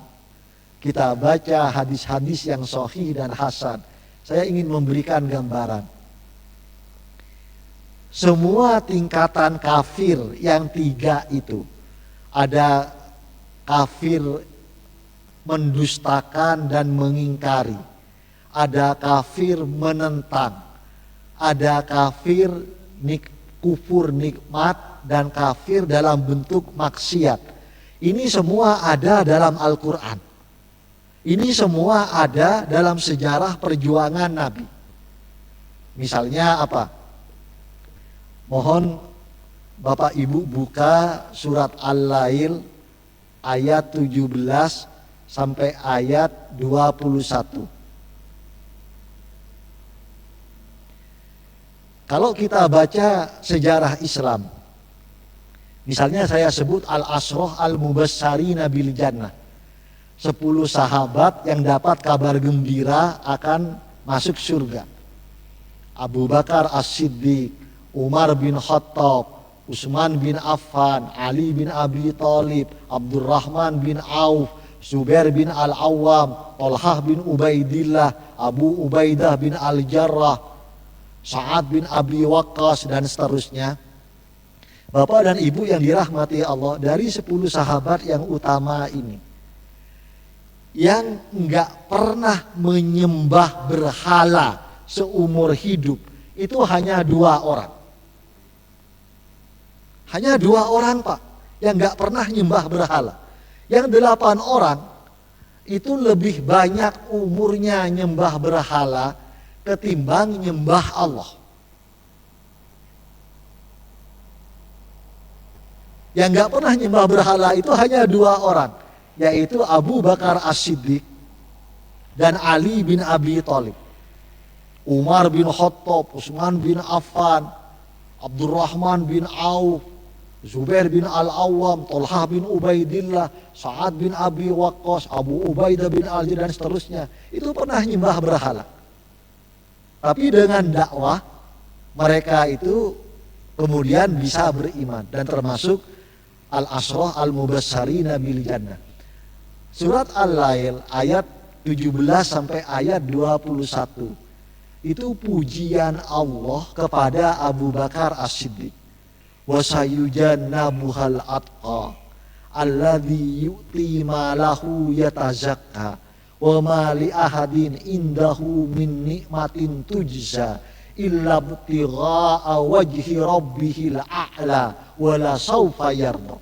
kita baca hadis-hadis yang sahih dan hasan, saya ingin memberikan gambaran. Semua tingkatan kafir yang 3 itu, ada kafir mendustakan dan mengingkari, ada kafir menentang, ada kafir kufur nikmat, dan kafir dalam bentuk maksiat. Ini semua ada dalam Al-Quran. Ini semua ada dalam sejarah perjuangan Nabi. Misalnya apa? Mohon Bapak Ibu buka surat Al-Lail ayat 17 sampai ayat 21. Kalau kita baca sejarah Islam, misalnya saya sebut Al-Asrah Al-Mubassarina bil Jannah, 10 sahabat yang dapat kabar gembira akan masuk surga. Abu Bakar As-Siddiq, Umar bin Khattab, Utsman bin Affan, Ali bin Abi Thalib, Abdurrahman bin Auf, Zubair bin Al-Awwam, Thalhah bin Ubaidillah, Abu Ubaidah bin Al-Jarrah, Sa'ad bin Abi Waqqas, dan seterusnya. Bapak dan Ibu yang dirahmati Allah, dari 10 sahabat yang utama ini, yang enggak pernah menyembah berhala seumur hidup, itu hanya 2 orang. Hanya 2 orang, Pak, yang enggak pernah nyembah berhala. Yang 8 orang itu lebih banyak umurnya nyembah berhala ketimbang nyembah Allah. Yang enggak pernah nyembah berhala itu hanya 2 orang, yaitu Abu Bakar As-Siddiq dan Ali bin Abi Thalib. Umar bin Khattab, Utsman bin Affan, Abdurrahman bin Auf, Zubair bin Al-Awwam, Thalhah bin Ubaidillah, Sa'ad bin Abi Waqqas, Abu Ubaidah bin Al-Jarrah, dan seterusnya. Itu pernah nyembah berhala. Tapi dengan dakwah mereka itu kemudian bisa beriman dan termasuk al-ashrah al-mubasysyirina bil jannah. Surat Al-Lail ayat 17 sampai ayat 21. Itu pujian Allah kepada Abu Bakar As-Siddiq. Wa sayujannabuhal atqa alladzi yu'ti malahu yatazakka wa ma li ahadin indahu min nikmatin tujza illa ibtigha'a wajhi rabbihil a'la wa la sawfa yarda.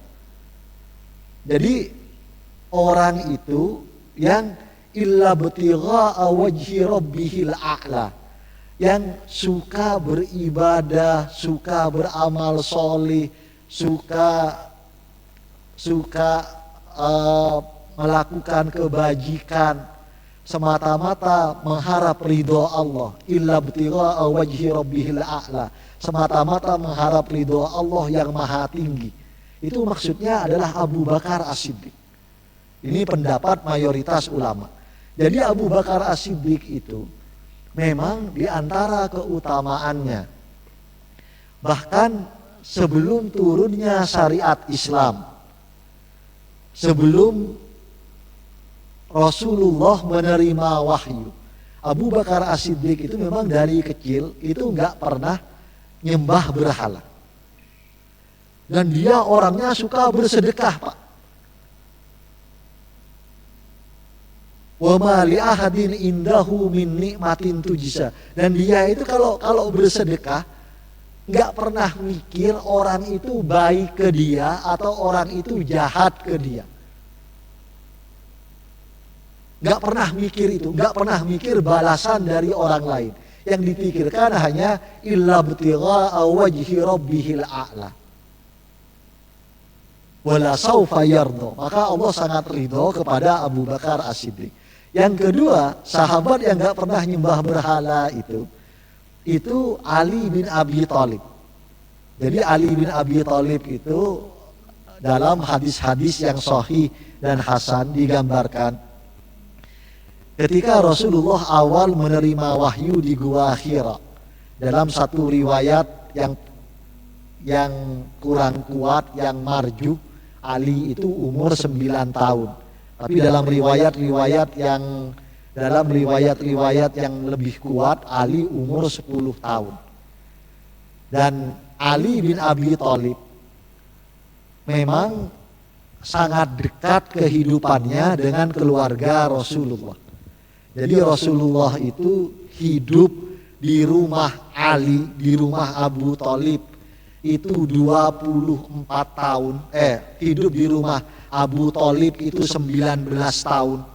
Jadi orang itu yang illa ibtigha'a wajhi rabbihil a'la, yang suka beribadah, suka beramal solih, suka melakukan kebajikan semata-mata mengharap ridho Allah. Illa ibtigha'a wajhi rabbihil a'la, semata-mata mengharap ridho Allah yang maha tinggi. Itu maksudnya adalah Abu Bakar As-Siddiq. Ini pendapat mayoritas ulama. Jadi Abu Bakar As-Siddiq itu memang di antara keutamaannya, bahkan sebelum turunnya syariat Islam, sebelum Rasulullah menerima wahyu, Abu Bakar As-Siddiq itu memang dari kecil itu enggak pernah nyembah berhala. Dan dia orangnya suka bersedekah, Pak. Wa ma li ahadin indahu min nikmatin tujza. Dan dia itu kalau bersedekah nggak pernah mikir orang itu baik ke dia atau orang itu jahat ke dia. Nggak pernah mikir itu, nggak pernah mikir balasan dari orang lain. Yang dipikirkan hanya illa ibtigha'a wajhi rabbihil a'la wala sawfa yarda. Maka Allah sangat ridho kepada Abu Bakar As-Siddiq. Yang kedua, sahabat yang gak pernah nyembah berhala itu Ali bin Abi Thalib. Jadi Ali bin Abi Thalib itu dalam hadis-hadis yang sahih dan hasan digambarkan ketika Rasulullah awal menerima wahyu di Gua Hira. Dalam satu riwayat yang kurang kuat, yang marjuh, Ali itu umur 9 tahun. Tapi dalam riwayat-riwayat yang lebih kuat, Ali umur 10 tahun. Dan Ali bin Abi Thalib memang sangat dekat kehidupannya dengan keluarga Rasulullah. Jadi Rasulullah itu hidup di rumah Ali, di rumah Abu Thalib itu 24 tahun. Hidup di rumah Abu Thalib itu 19 tahun.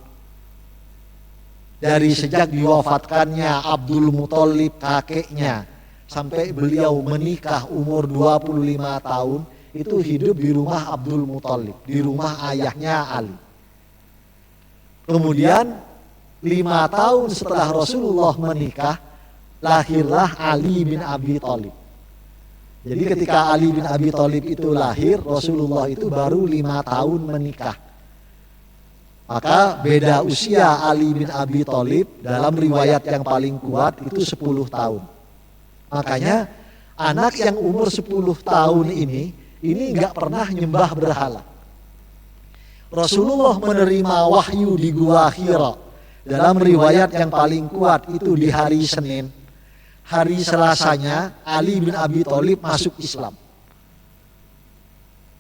Dari sejak diwafatkannya Abdul Muthalib kakeknya sampai beliau menikah umur 25 tahun, itu hidup di rumah Abdul Muthalib, di rumah ayahnya Ali. Kemudian 5 tahun setelah Rasulullah menikah, lahirlah Ali bin Abi Thalib. Jadi ketika Ali bin Abi Thalib itu lahir, Rasulullah itu baru 5 tahun menikah. Maka beda usia Ali bin Abi Thalib dalam riwayat yang paling kuat itu 10 tahun. Makanya anak yang umur 10 tahun ini nggak pernah nyembah berhala. Rasulullah menerima wahyu di Gua Hira. Dalam riwayat yang paling kuat itu di hari Senin. Hari Selasanya Ali bin Abi Thalib masuk Islam.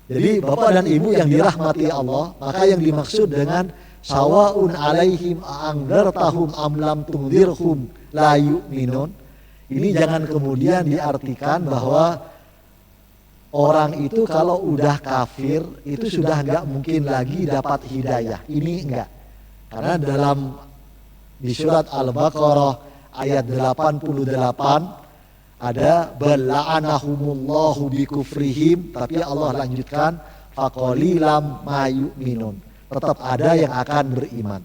Jadi Bapak dan Ibu yang dirahmati Allah, maka yang dimaksud dengan sawaun alaihim a'angdartahum am lam tundirhum la yu'minun, ini jangan kemudian diartikan bahwa orang itu kalau udah kafir itu sudah enggak mungkin lagi dapat hidayah. Ini enggak. Karena di surat Al-Baqarah ayat 88 ada bala'anahumullahu bikufrihim, tapi Allah lanjutkan faqalilam ma yu'minun. Tetap ada yang akan beriman.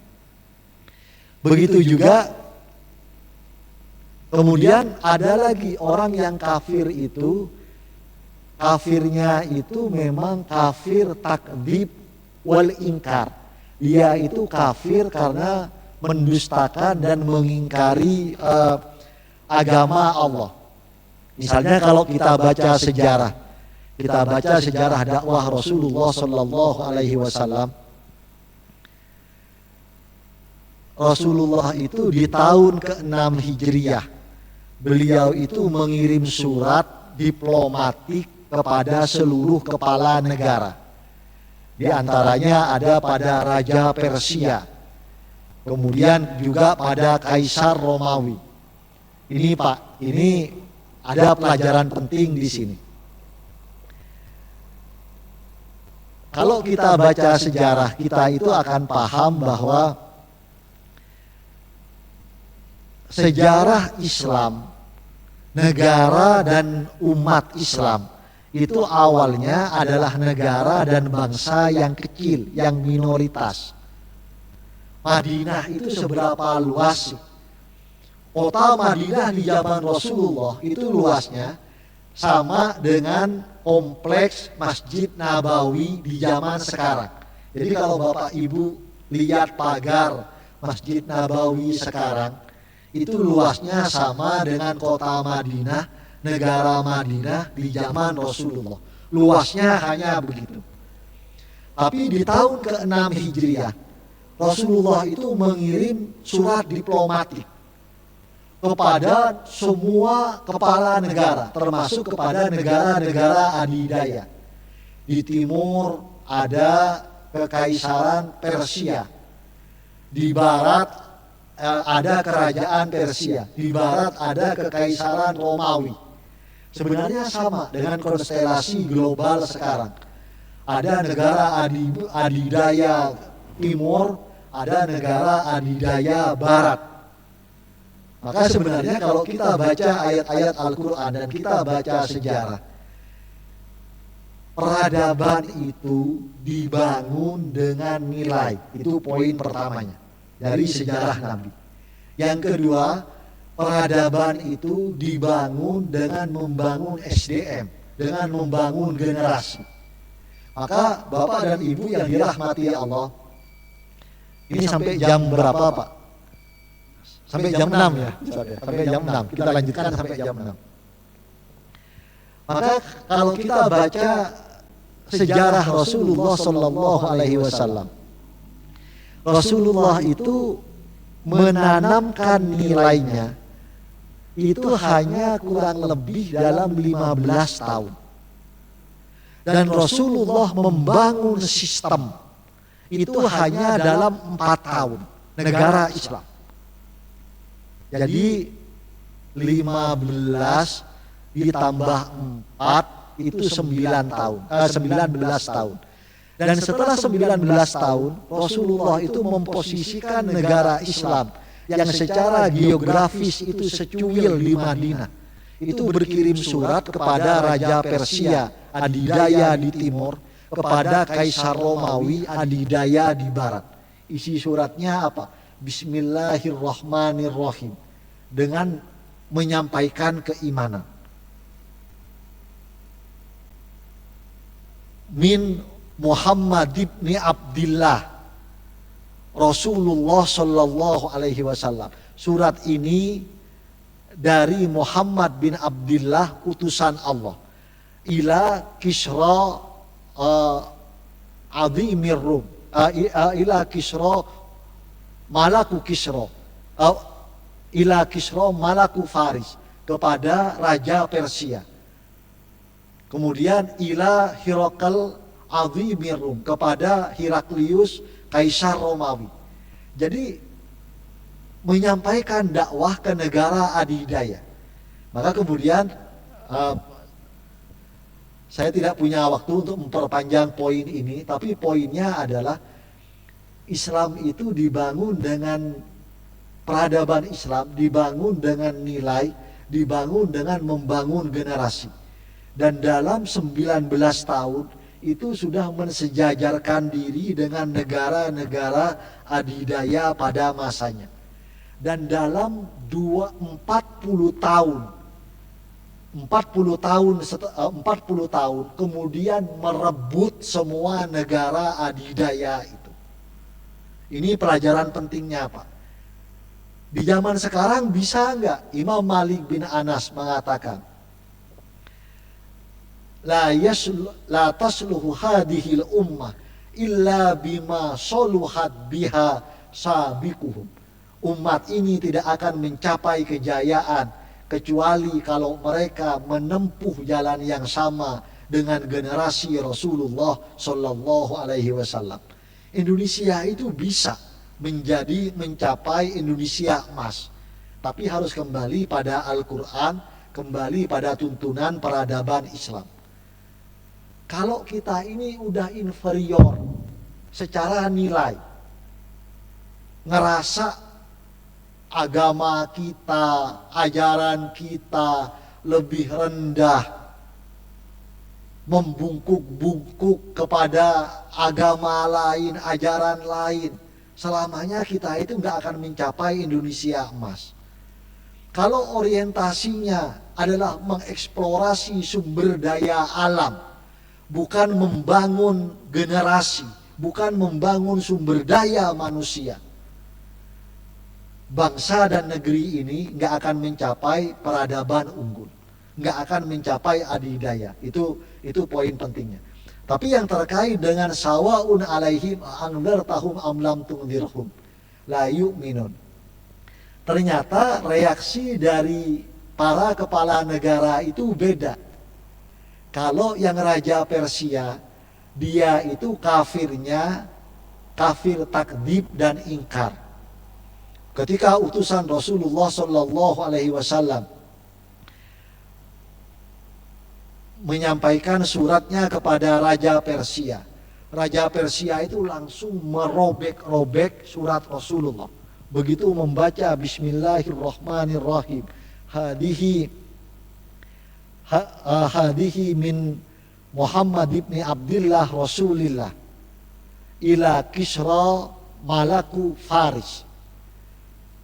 Begitu juga kemudian ada lagi orang yang kafir itu, kafirnya itu memang kafir takdzib wal ingkar. Dia itu kafir karena mendustakan dan mengingkari agama Allah. Misalnya kalau kita baca sejarah dakwah Rasulullah Sallallahu Alaihi Wasallam. Rasulullah itu di tahun ke-6 Hijriah, beliau itu mengirim surat diplomatik kepada seluruh kepala negara. Di antaranya ada pada Raja Persia, kemudian juga pada Kaisar Romawi. Ini Pak, ini ada pelajaran penting di sini. Kalau kita baca sejarah, kita itu akan paham bahwa sejarah Islam, negara dan umat Islam itu awalnya adalah negara dan bangsa yang kecil, yang minoritas. Madinah itu seberapa luas? Kota Madinah di zaman Rasulullah itu luasnya sama dengan kompleks Masjid Nabawi di zaman sekarang. Jadi kalau Bapak Ibu lihat pagar Masjid Nabawi sekarang, itu luasnya sama dengan kota Madinah, negara Madinah di zaman Rasulullah. Luasnya hanya begitu. Tapi di tahun ke-6 Hijriah, Rasulullah itu mengirim surat diplomatik kepada semua kepala negara, termasuk kepada negara-negara adidaya. Di timur ada Kekaisaran Persia, di barat ada Kerajaan Persia, di barat ada Kekaisaran Romawi. Sebenarnya sama dengan konstelasi global sekarang. Ada negara adidaya timur, ada negara adidaya barat. Maka sebenarnya kalau kita baca ayat-ayat Al-Quran dan kita baca sejarah, peradaban itu dibangun dengan nilai. Itu poin pertamanya dari sejarah Nabi. Yang kedua, peradaban itu dibangun dengan membangun SDM, dengan membangun generasi. Maka Bapak dan Ibu yang dirahmati Allah, ini sampai jam berapa Pak? Sampai jam 6 ya, sampai jam 6. Kita lanjutkan sampai jam 6. Maka kalau kita baca sejarah Rasulullah Sallallahu Alaihi Wasallam, Rasulullah itu menanamkan nilainya itu hanya kurang lebih dalam 15 tahun. Dan Rasulullah membangun sistem itu hanya dalam 4 tahun negara Islam. Jadi 15 ditambah 4 itu 9 tahun, 19 tahun. Dan setelah 19 tahun Rasulullah itu memposisikan negara Islam yang secara geografis itu secuil di Madinah. Itu berkirim surat kepada Raja Persia adidaya di timur, kepada Kaisar Romawi adidaya di barat. Isi suratnya apa? Bismillahirrahmanirrahim, dengan menyampaikan keimanan. Min Muhammad ibn Abdillah, Rasulullah Shallallahu Alaihi Wasallam. Surat ini dari Muhammad bin Abdullah utusan Allah ila Kisra Adhimir Rum, ila Kisra Malaku Kisra, ila Kisra Malaku Faris, kepada Raja Persia. Kemudian ila Hirakal Adhimir Rum, kepada Heraklius Kaisar Romawi. Jadi menyampaikan dakwah ke negara adidaya. Maka kemudian saya tidak punya waktu untuk memperpanjang poin ini, tapi poinnya adalah Islam itu dibangun dengan peradaban Islam, dibangun dengan nilai, dibangun dengan membangun generasi. Dan dalam 19 tahun itu sudah mensejajarkan diri dengan negara-negara adidaya pada masanya. Dan dalam 40 tahun kemudian merebut semua negara adidaya itu. Ini pelajaran pentingnya, Pak. Di zaman sekarang bisa enggak? Imam Malik bin Anas mengatakan, la tasluhu hadhil ummah illa bima soluhat biha sabiquhum. Umat ini tidak akan mencapai kejayaan kecuali kalau mereka menempuh jalan yang sama dengan generasi Rasulullah Shallallahu Alaihi Wasallam. Indonesia itu bisa mencapai Indonesia emas, tapi harus kembali pada Al-Quran, kembali pada tuntunan peradaban Islam. Kalau kita ini udah inferior secara nilai, ngerasa agama kita, ajaran kita lebih rendah, membungkuk-bungkuk kepada agama lain, ajaran lain, selamanya kita itu nggak akan mencapai Indonesia emas. Kalau orientasinya adalah mengeksplorasi sumber daya alam, bukan membangun generasi, bukan membangun sumber daya manusia, bangsa dan negeri ini nggak akan mencapai peradaban unggul, nggak akan mencapai adidaya. Itu poin pentingnya. Tapi yang terkait dengan sawaun alaihim anzartahum am lam tunzirhum la yu'minun. Ternyata reaksi dari para kepala negara itu beda. Kalau yang Raja Persia, dia itu kafirnya kafir takdzib dan ingkar. Ketika utusan Rasulullah Shallallahu Alaihi Wasallam menyampaikan suratnya kepada Raja Persia, Raja Persia itu langsung merobek-robek surat Rasulullah. Begitu membaca Bismillahirrahmanirrahim, hadihi min Muhammad ibn Abdullah Rasulillah ila Kisra Malaku Faris.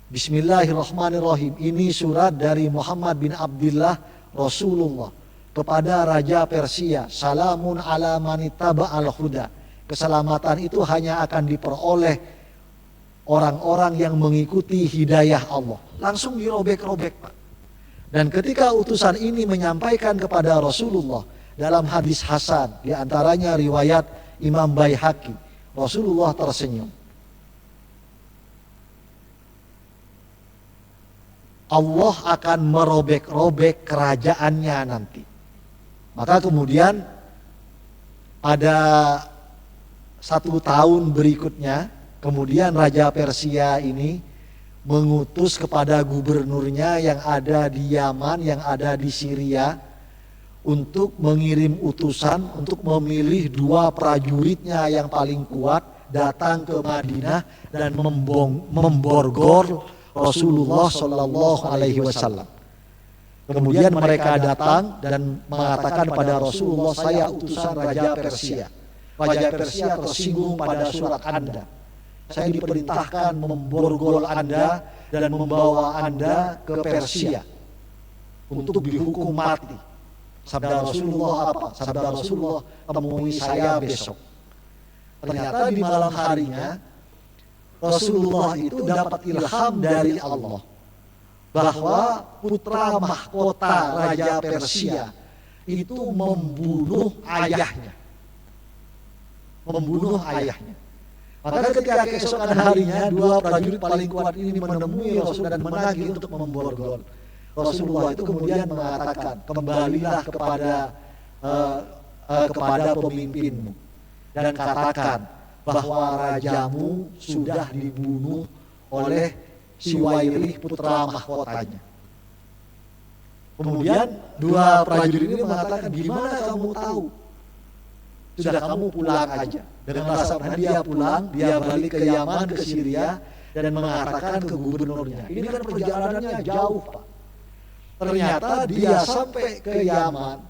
Bismillahirrahmanirrahim. Ini surat dari Muhammad bin Abdullah Rasulullah kepada Raja Persia. Salamun ala manittaba al-huda. Keselamatan itu hanya akan diperoleh orang-orang yang mengikuti hidayah Allah. Langsung dirobek-robek, Pak. Dan ketika utusan ini menyampaikan kepada Rasulullah dalam hadis hasan, diantaranya riwayat Imam Baihaqi, Rasulullah tersenyum. Allah akan merobek-robek kerajaannya nanti. Maka kemudian pada 1 tahun berikutnya, kemudian Raja Persia ini mengutus kepada gubernurnya yang ada di Yaman, yang ada di Syria, untuk mengirim utusan untuk memilih 2 prajuritnya yang paling kuat datang ke Madinah dan memborgor Rasulullah Shallallahu Alaihi Wasallam. Kemudian mereka datang dan mengatakan pada Rasulullah, saya utusan Raja Persia. Raja Persia tersinggung pada surat Anda. Saya diperintahkan memborgol Anda dan membawa Anda ke Persia untuk dihukum mati. Sabda Rasulullah apa? Sabda Rasulullah, temui saya besok. Ternyata di malam harinya Rasulullah itu dapat ilham dari Allah bahwa putra mahkota Raja Persia itu membunuh ayahnya. Maka ketika keesokan harinya dua prajurit paling kuat ini menemui Rasul dan menagih untuk memborgol. Rasulullah itu kemudian mengatakan, kembalilah kepada pemimpinmu dan katakan bahwa rajamu sudah dibunuh oleh Siwairih putra mahkotanya. Kemudian dua prajurit ini mengatakan, gimana kamu tahu? Sudah, kamu pulang aja. Dengan alasan dia pulang, dia balik ke Yaman, ke Syria, dan mengatakan ke gubernurnya, ini kan perjalanannya jauh, Pak. Ternyata dia sampai ke Yaman,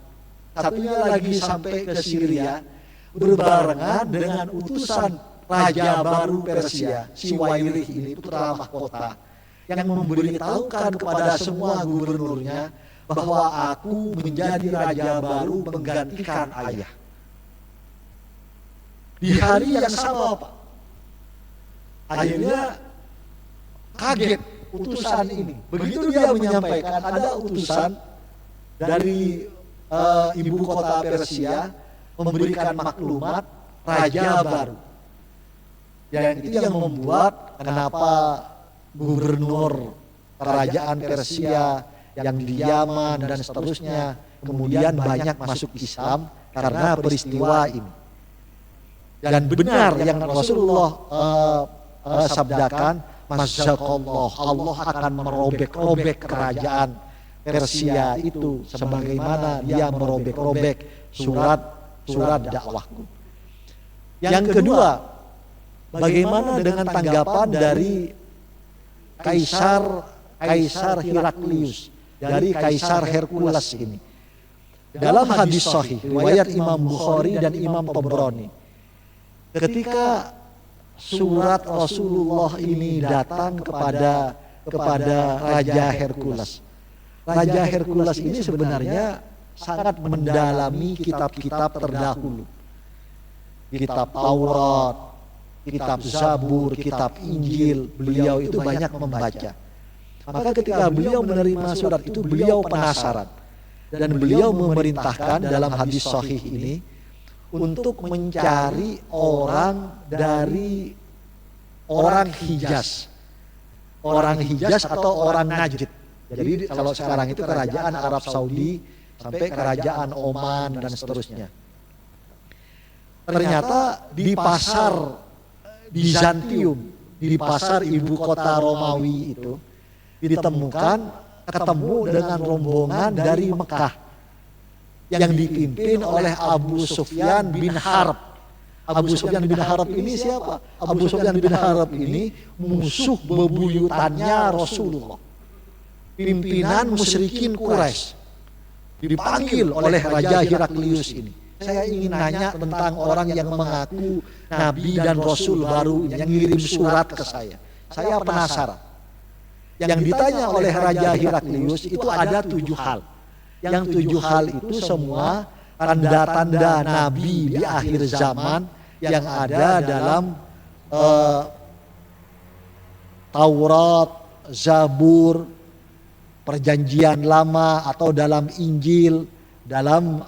satunya lagi sampai ke Syria, berbarengan dengan utusan Raja baru Persia, Siwairih ini, putra mahkota, yang memberitahukan kepada semua gubernurnya bahwa aku menjadi raja baru menggantikan ayah. Di hari yang sama, Pak, akhirnya kaget utusan ini. Begitu dia menyampaikan ada utusan dari ibu kota Persia memberikan maklumat raja baru. Yang itu yang membuat kenapa gubernur kerajaan Persia yang di Yaman dan seterusnya kemudian banyak masuk Islam karena peristiwa ini. Dan benar yang Rasulullah sabdakan, Masyaallah, Allah akan merobek-robek kerajaan Persia itu sebagaimana dia merobek-robek surat dakwahku. Yang kedua, bagaimana dengan tanggapan dari Kaisar Heraklius, dari Kaisar Hercules ini? Dalam hadis sahih riwayat Imam Bukhari dan Imam Tabrani, ketika surat Rasulullah ini datang kepada Raja Hercules. Raja Hercules ini sebenarnya sangat mendalami kitab-kitab terdahulu. Kitab Taurat, kitab Zabur, kitab Injil, beliau itu banyak membaca. Maka ketika beliau menerima surat itu, beliau penasaran. Dan beliau memerintahkan dalam hadis sahih ini untuk mencari orang dari orang Hijaz. Orang Hijaz atau orang Najd. Jadi kalau sekarang itu kerajaan Arab Saudi sampai kerajaan Oman dan seterusnya. Ternyata di pasar Bizantium, di pasar ibu kota Romawi itu ketemu dengan rombongan dari Mekah yang dipimpin oleh Abu Sufyan bin Harb. Abu Sufyan bin Harb ini siapa? Abu Sufyan bin Harb ini musuh bebuyutannya Rasulullah, pimpinan musyrikin Quraisy. Dipanggil oleh Raja Heraklius ini. Saya ingin nanya tentang orang yang mengaku Nabi dan Rasul baru yang ngirim surat ke saya. Saya penasaran. Yang ditanya oleh Raja Heraklius itu ada 7 hal. Yang 7 hal itu semua tanda-tanda Nabi di akhir zaman yang ada dalam Taurat, Zabur, Perjanjian Lama atau dalam Injil, dalam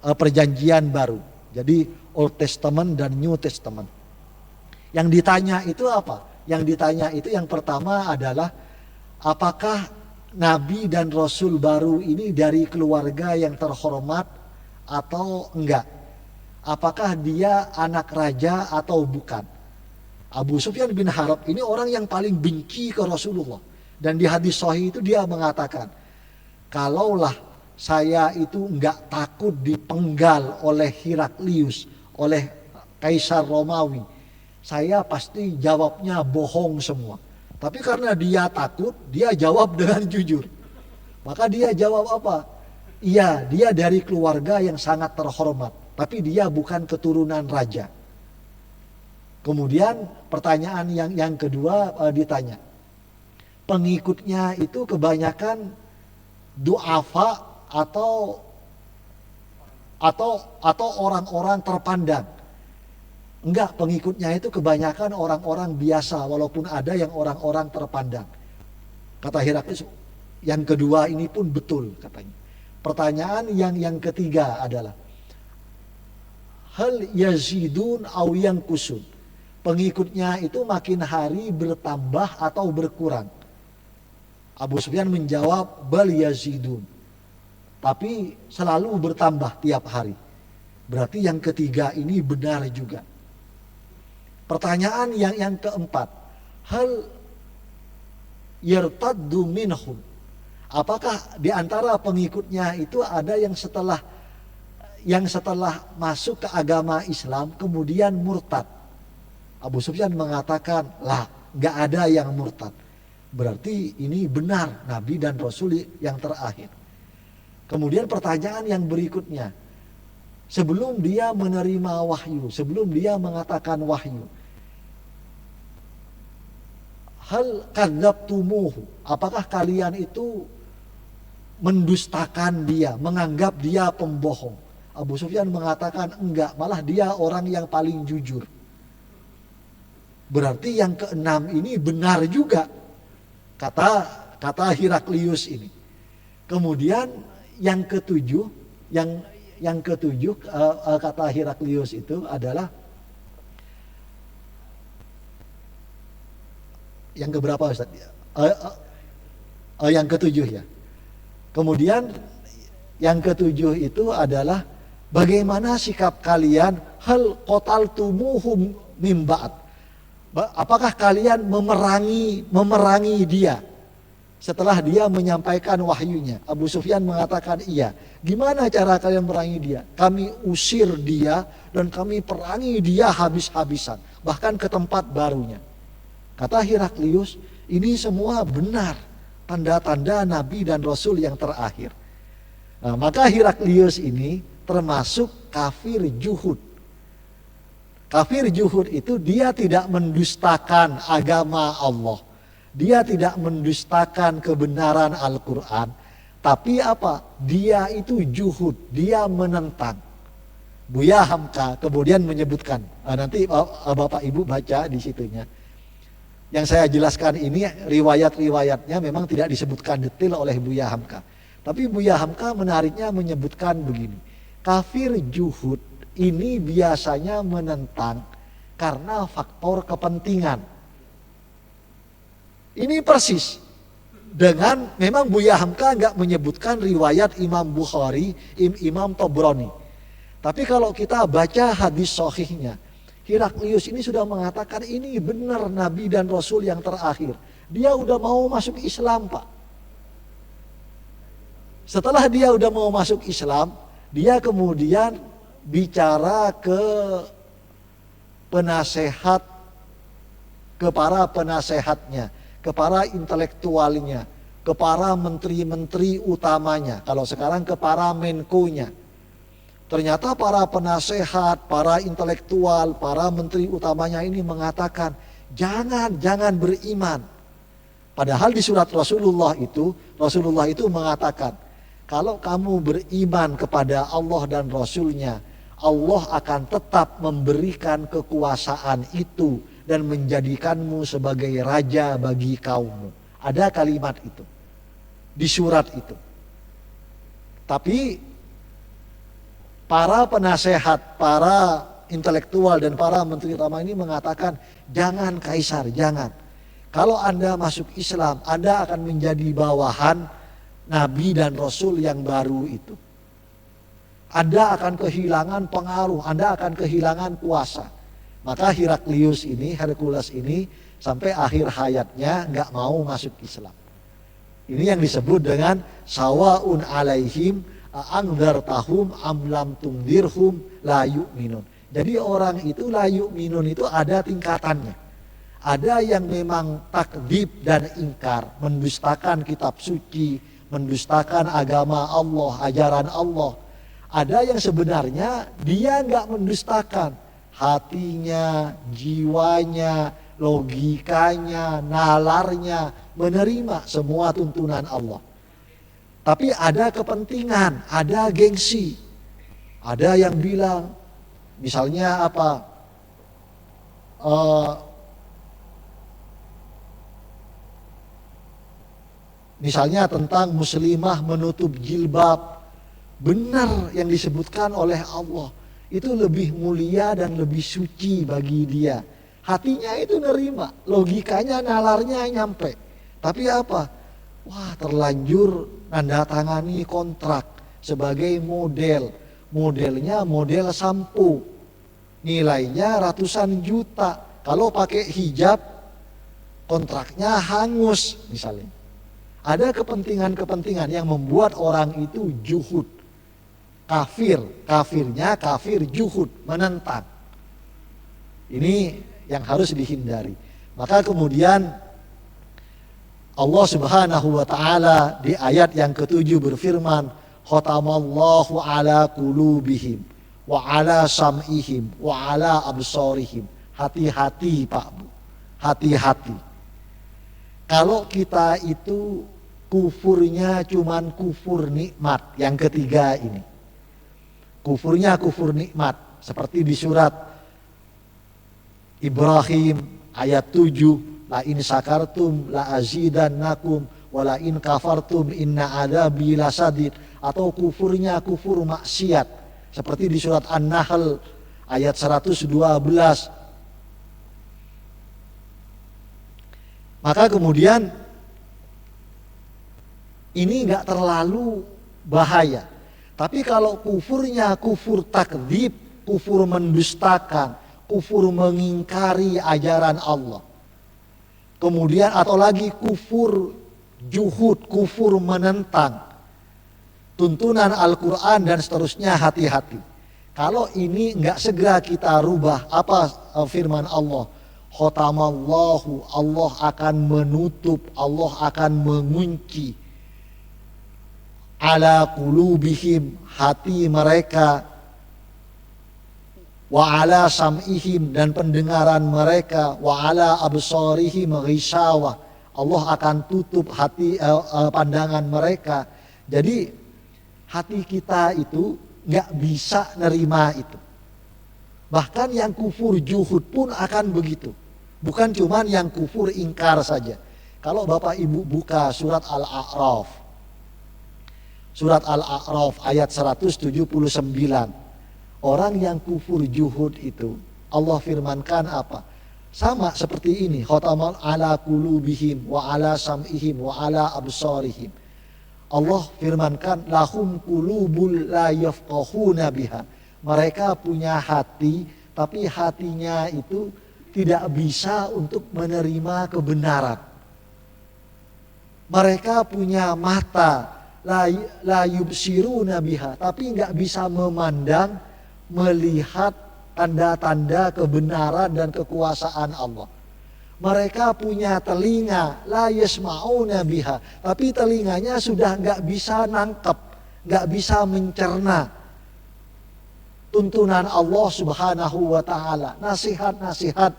Perjanjian Baru. Jadi Old Testament dan New Testament. Yang ditanya itu apa? Yang ditanya itu yang pertama adalah apakah Nabi dan Rasul baru ini dari keluarga yang terhormat atau enggak? Apakah dia anak raja atau bukan? Abu Sufyan bin Harb ini orang yang paling benci ke Rasulullah. Dan di hadis sahih itu dia mengatakan, kalaulah saya itu enggak takut dipenggal oleh Heraklius, oleh Kaisar Romawi, saya pasti jawabnya bohong semua. Tapi karena dia takut, dia jawab dengan jujur. Maka dia jawab apa? Iya, dia dari keluarga yang sangat terhormat, tapi dia bukan keturunan raja. Kemudian pertanyaan yang kedua ditanya, pengikutnya itu kebanyakan du'afa atau orang-orang terpandang. Enggak, pengikutnya itu kebanyakan orang-orang biasa, walaupun ada yang orang-orang terpandang. Kata Heraklius, yang kedua ini pun betul katanya. Pertanyaan yang ketiga adalah, hal yazidun aw yankusun? Pengikutnya itu makin hari bertambah atau berkurang? Abu Sufyan menjawab, bal yazidun. Tapi selalu bertambah tiap hari. Berarti yang ketiga ini benar juga. Pertanyaan yang keempat, hal yartaddu minhum? Apakah di antara pengikutnya itu ada yang setelah masuk ke agama Islam kemudian murtad? Abu Sufyan mengatakan, lah, nggak ada yang murtad. Berarti ini benar Nabi dan Rasul yang terakhir. Kemudian pertanyaan yang berikutnya, sebelum dia menerima wahyu, sebelum dia mengatakan wahyu, hal kadzabtumuhu? Apakah kalian itu mendustakan dia, menganggap dia pembohong? Abu Sufyan mengatakan enggak, malah dia orang yang paling jujur. Berarti yang keenam ini benar juga, kata Heraklius ini. Kemudian yang ketujuh, kata Heraklius itu adalah yang keberapa Ustaz? Yang ketujuh ya. Kemudian yang ketujuh itu adalah bagaimana sikap kalian, hal qataltumuhum min ba'd? Apakah kalian memerangi dia setelah dia menyampaikan wahyunya? Abu Sufyan mengatakan iya. Gimana cara kalian memerangi dia? Kami usir dia dan kami perangi dia habis-habisan, bahkan ke tempat barunya. Kata Heraklius, ini semua benar, tanda-tanda Nabi dan Rasul yang terakhir. Nah, maka Heraklius ini termasuk kafir juhud. Kafir juhud itu dia tidak mendustakan agama Allah. Dia tidak mendustakan kebenaran Al-Quran. Tapi apa? Dia itu juhud, dia menentang. Buya Hamka kemudian menyebutkan, nanti Bapak Ibu baca di situnya. Yang saya jelaskan ini riwayat-riwayatnya memang tidak disebutkan detail oleh Buya Hamka. Tapi Buya Hamka menariknya menyebutkan begini. Kafir juhud ini biasanya menentang karena faktor kepentingan. Ini persis dengan memang Buya Hamka nggak menyebutkan riwayat Imam Bukhari, Imam Tabrani. Tapi kalau kita baca hadis sahihnya, Heraklius ini sudah mengatakan ini benar Nabi dan Rasul yang terakhir. Dia udah mau masuk Islam, Pak. Setelah dia udah mau masuk Islam, dia kemudian bicara ke penasehat, ke para penasehatnya, ke para intelektualnya, ke para menteri-menteri utamanya. Kalau sekarang ke para menkonya. Ternyata para penasehat, para intelektual, para menteri utamanya ini mengatakan, jangan beriman. Padahal di surat Rasulullah itu mengatakan, kalau kamu beriman kepada Allah dan Rasulnya, Allah akan tetap memberikan kekuasaan itu dan menjadikanmu sebagai raja bagi kaummu. Ada kalimat itu di surat itu. Tapi para penasehat, para intelektual dan para menteri utama ini mengatakan, jangan kaisar, jangan. Kalau Anda masuk Islam, Anda akan menjadi bawahan Nabi dan Rasul yang baru itu. Anda akan kehilangan pengaruh, Anda akan kehilangan kuasa. Maka Heraklius ini, Hercules ini sampai akhir hayatnya nggak mau masuk Islam. Ini yang disebut dengan sawaun alaihim anzartahum am lam tungdirhum la yu'minun. Jadi orang itu la yu'minun itu ada tingkatannya. Ada yang memang takdzib dan ingkar, mendustakan kitab suci, mendustakan agama Allah, ajaran Allah. Ada yang sebenarnya dia nggak mendustakan, hatinya, jiwanya, logikanya, nalarnya menerima semua tuntunan Allah. Tapi ada kepentingan, ada gengsi. Ada yang bilang, misalnya apa? eh, misalnya tentang muslimah menutup jilbab, benar yang disebutkan oleh Allah, itu lebih mulia dan lebih suci bagi dia. Hatinya itu nerima, logikanya nalarnya nyampe. Tapi apa? Wah, terlanjur nanda tangani kontrak sebagai model. Modelnya model sampo. Nilainya ratusan juta. Kalau pakai hijab, kontraknya hangus misalnya. Ada kepentingan-kepentingan yang membuat orang itu juhud. Kafirnya kafir juhud, menentang. Ini yang harus dihindari. Maka kemudian Allah Subhanahu wa taala di ayat yang ke-7 berfirman, khatamallahu ala qulubihim wa ala sam'ihim wa ala absarihim. Hati-hati Pak Bu, hati-hati. Kalau kita itu kufurnya cuman kufur nikmat, yang ketiga ini. Kufurnya kufur nikmat, seperti di surat Ibrahim ayat 7, la in sakartum la azidannakum wa la in kafartum inna adzabi lasadid, atau kufurnya kufur maksiat seperti di surat An-Nahl ayat 112. Maka kemudian ini enggak terlalu bahaya. Tapi kalau kufurnya kufur takdzib, kufur mendustakan, kufur mengingkari ajaran Allah. Kemudian atau lagi kufur juhud, kufur menentang tuntunan Al-Quran dan seterusnya, hati-hati. Kalau ini enggak segera kita rubah, apa firman Allah? Khotamallahu, Allah akan menutup, Allah akan mengunci ala qulubihim, hati mereka, wa ala sam'ihim, dan pendengaran mereka, wa ala absarihim ghisawah, Allah akan tutup hati pandangan mereka. Jadi hati kita itu nggak bisa nerima itu. Bahkan yang kufur juhud pun akan begitu. Bukan cuman yang kufur ingkar saja. Kalau Bapak Ibu buka surat Al-A'raf, surat Al-A'raf ayat 179, orang yang kufur juhud itu Allah firmankan apa? Sama seperti ini, khatamal ala qulubihim wa ala sam'ihim wa ala absarihim. Allah firmankan lahum qulubul la yafqahuna biha. Mereka punya hati, tapi hatinya itu tidak bisa untuk menerima kebenaran. Mereka punya mata, la yubsiruna biha, tapi nggak bisa memandang, melihat tanda-tanda kebenaran dan kekuasaan Allah. Mereka punya telinga, la yasma'una biha, tapi telinganya sudah nggak bisa nangkep, nggak bisa mencerna tuntunan Allah Subhanahu wa taala, nasihat-nasihat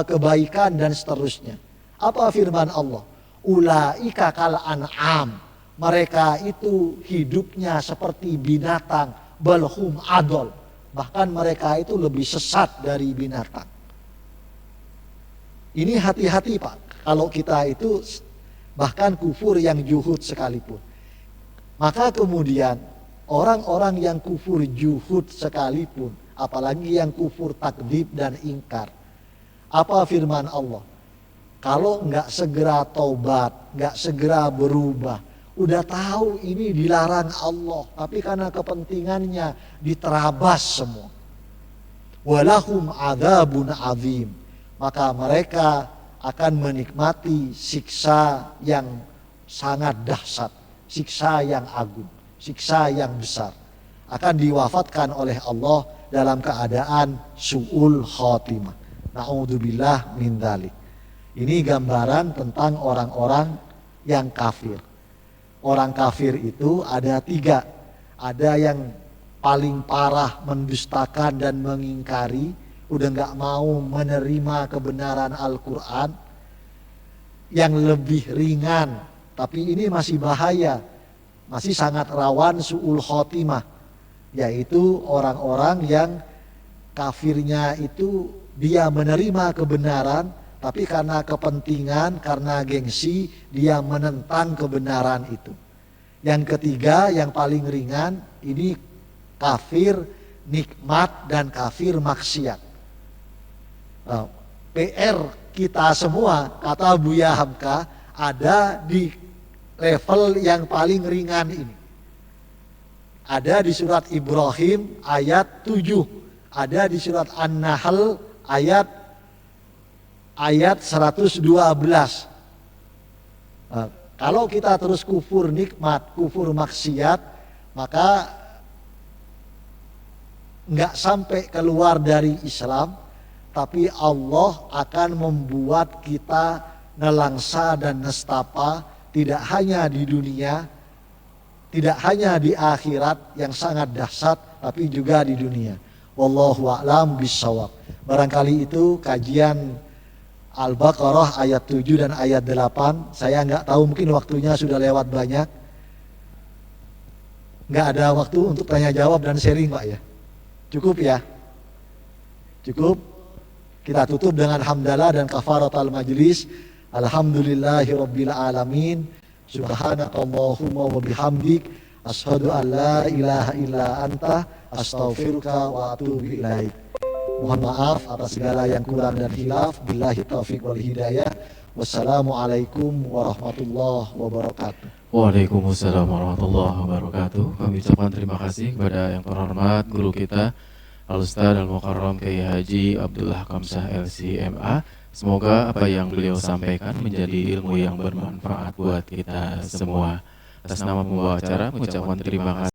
kebaikan dan seterusnya. Apa firman Allah? Ulaika kal an'am. Mereka itu hidupnya seperti binatang, balhum adol. Bahkan mereka itu lebih sesat dari binatang. Ini hati-hati Pak, kalau kita itu bahkan kufur yang juhud sekalipun. Maka kemudian orang-orang yang kufur juhud sekalipun, apalagi yang kufur takdzib dan ingkar, apa firman Allah? Kalau nggak segera taubat, nggak segera berubah, udah tahu ini dilarang Allah, tapi karena kepentingannya diterabas semua. Walahum adzabun azim, maka mereka akan menikmati siksa yang sangat dahsyat, siksa yang agung, siksa yang besar. Akan diwafatkan oleh Allah dalam keadaan su'ul khotimah. Na'udzubillah min dzalik. Ini gambaran tentang orang-orang yang kafir. Orang kafir itu ada 3. Ada yang paling parah mendustakan dan mengingkari, udah gak mau menerima kebenaran Al-Quran. Yang lebih ringan, tapi ini masih bahaya, masih sangat rawan su'ul khotimah, yaitu orang-orang yang kafirnya itu dia menerima kebenaran, tapi karena kepentingan, karena gengsi, dia menentang kebenaran itu. Yang ketiga, yang paling ringan, ini kafir nikmat dan kafir maksiat. Nah, PR kita semua, kata Buya Hamka, ada di level yang paling ringan ini. Ada di surat Ibrahim ayat 7, ada di surat An-Nahl ayat 112. Nah, kalau kita terus kufur nikmat, kufur maksiat, maka nggak sampai keluar dari Islam, tapi Allah akan membuat kita nelangsa dan nestapa, tidak hanya di dunia, tidak hanya di akhirat yang sangat dahsyat, tapi juga di dunia. Wallahu a'lam bishawab. Barangkali itu kajian Al-Baqarah ayat 7 dan ayat 8. Saya nggak tahu, mungkin waktunya sudah lewat banyak. Nggak ada waktu untuk tanya jawab dan sharing, Pak ya. Cukup ya? Cukup? Kita tutup dengan hamdalah dan kafaratul majlis. Alhamdulillahirabbil alamin. Subhanakallahumma wa bihamdik, asyhadu an la ilaha illa anta, astaghfiruka wa atubu ilaik. Mohon maaf atas segala yang kurang dan khilaf. Billahi taufiq wal hidayah. Wassalamualaikum warahmatullahi wabarakatuh. Waalaikumsalam warahmatullahi wabarakatuh. Kami ucapkan terima kasih kepada yang terhormat guru kita Al-Ustaz Al-Mukarram Kiai Haji Abdul Hakam Shah LC.MA. Semoga apa yang beliau sampaikan menjadi ilmu yang bermanfaat buat kita semua. Atas nama pembawa acara mengucapkan terima kasih.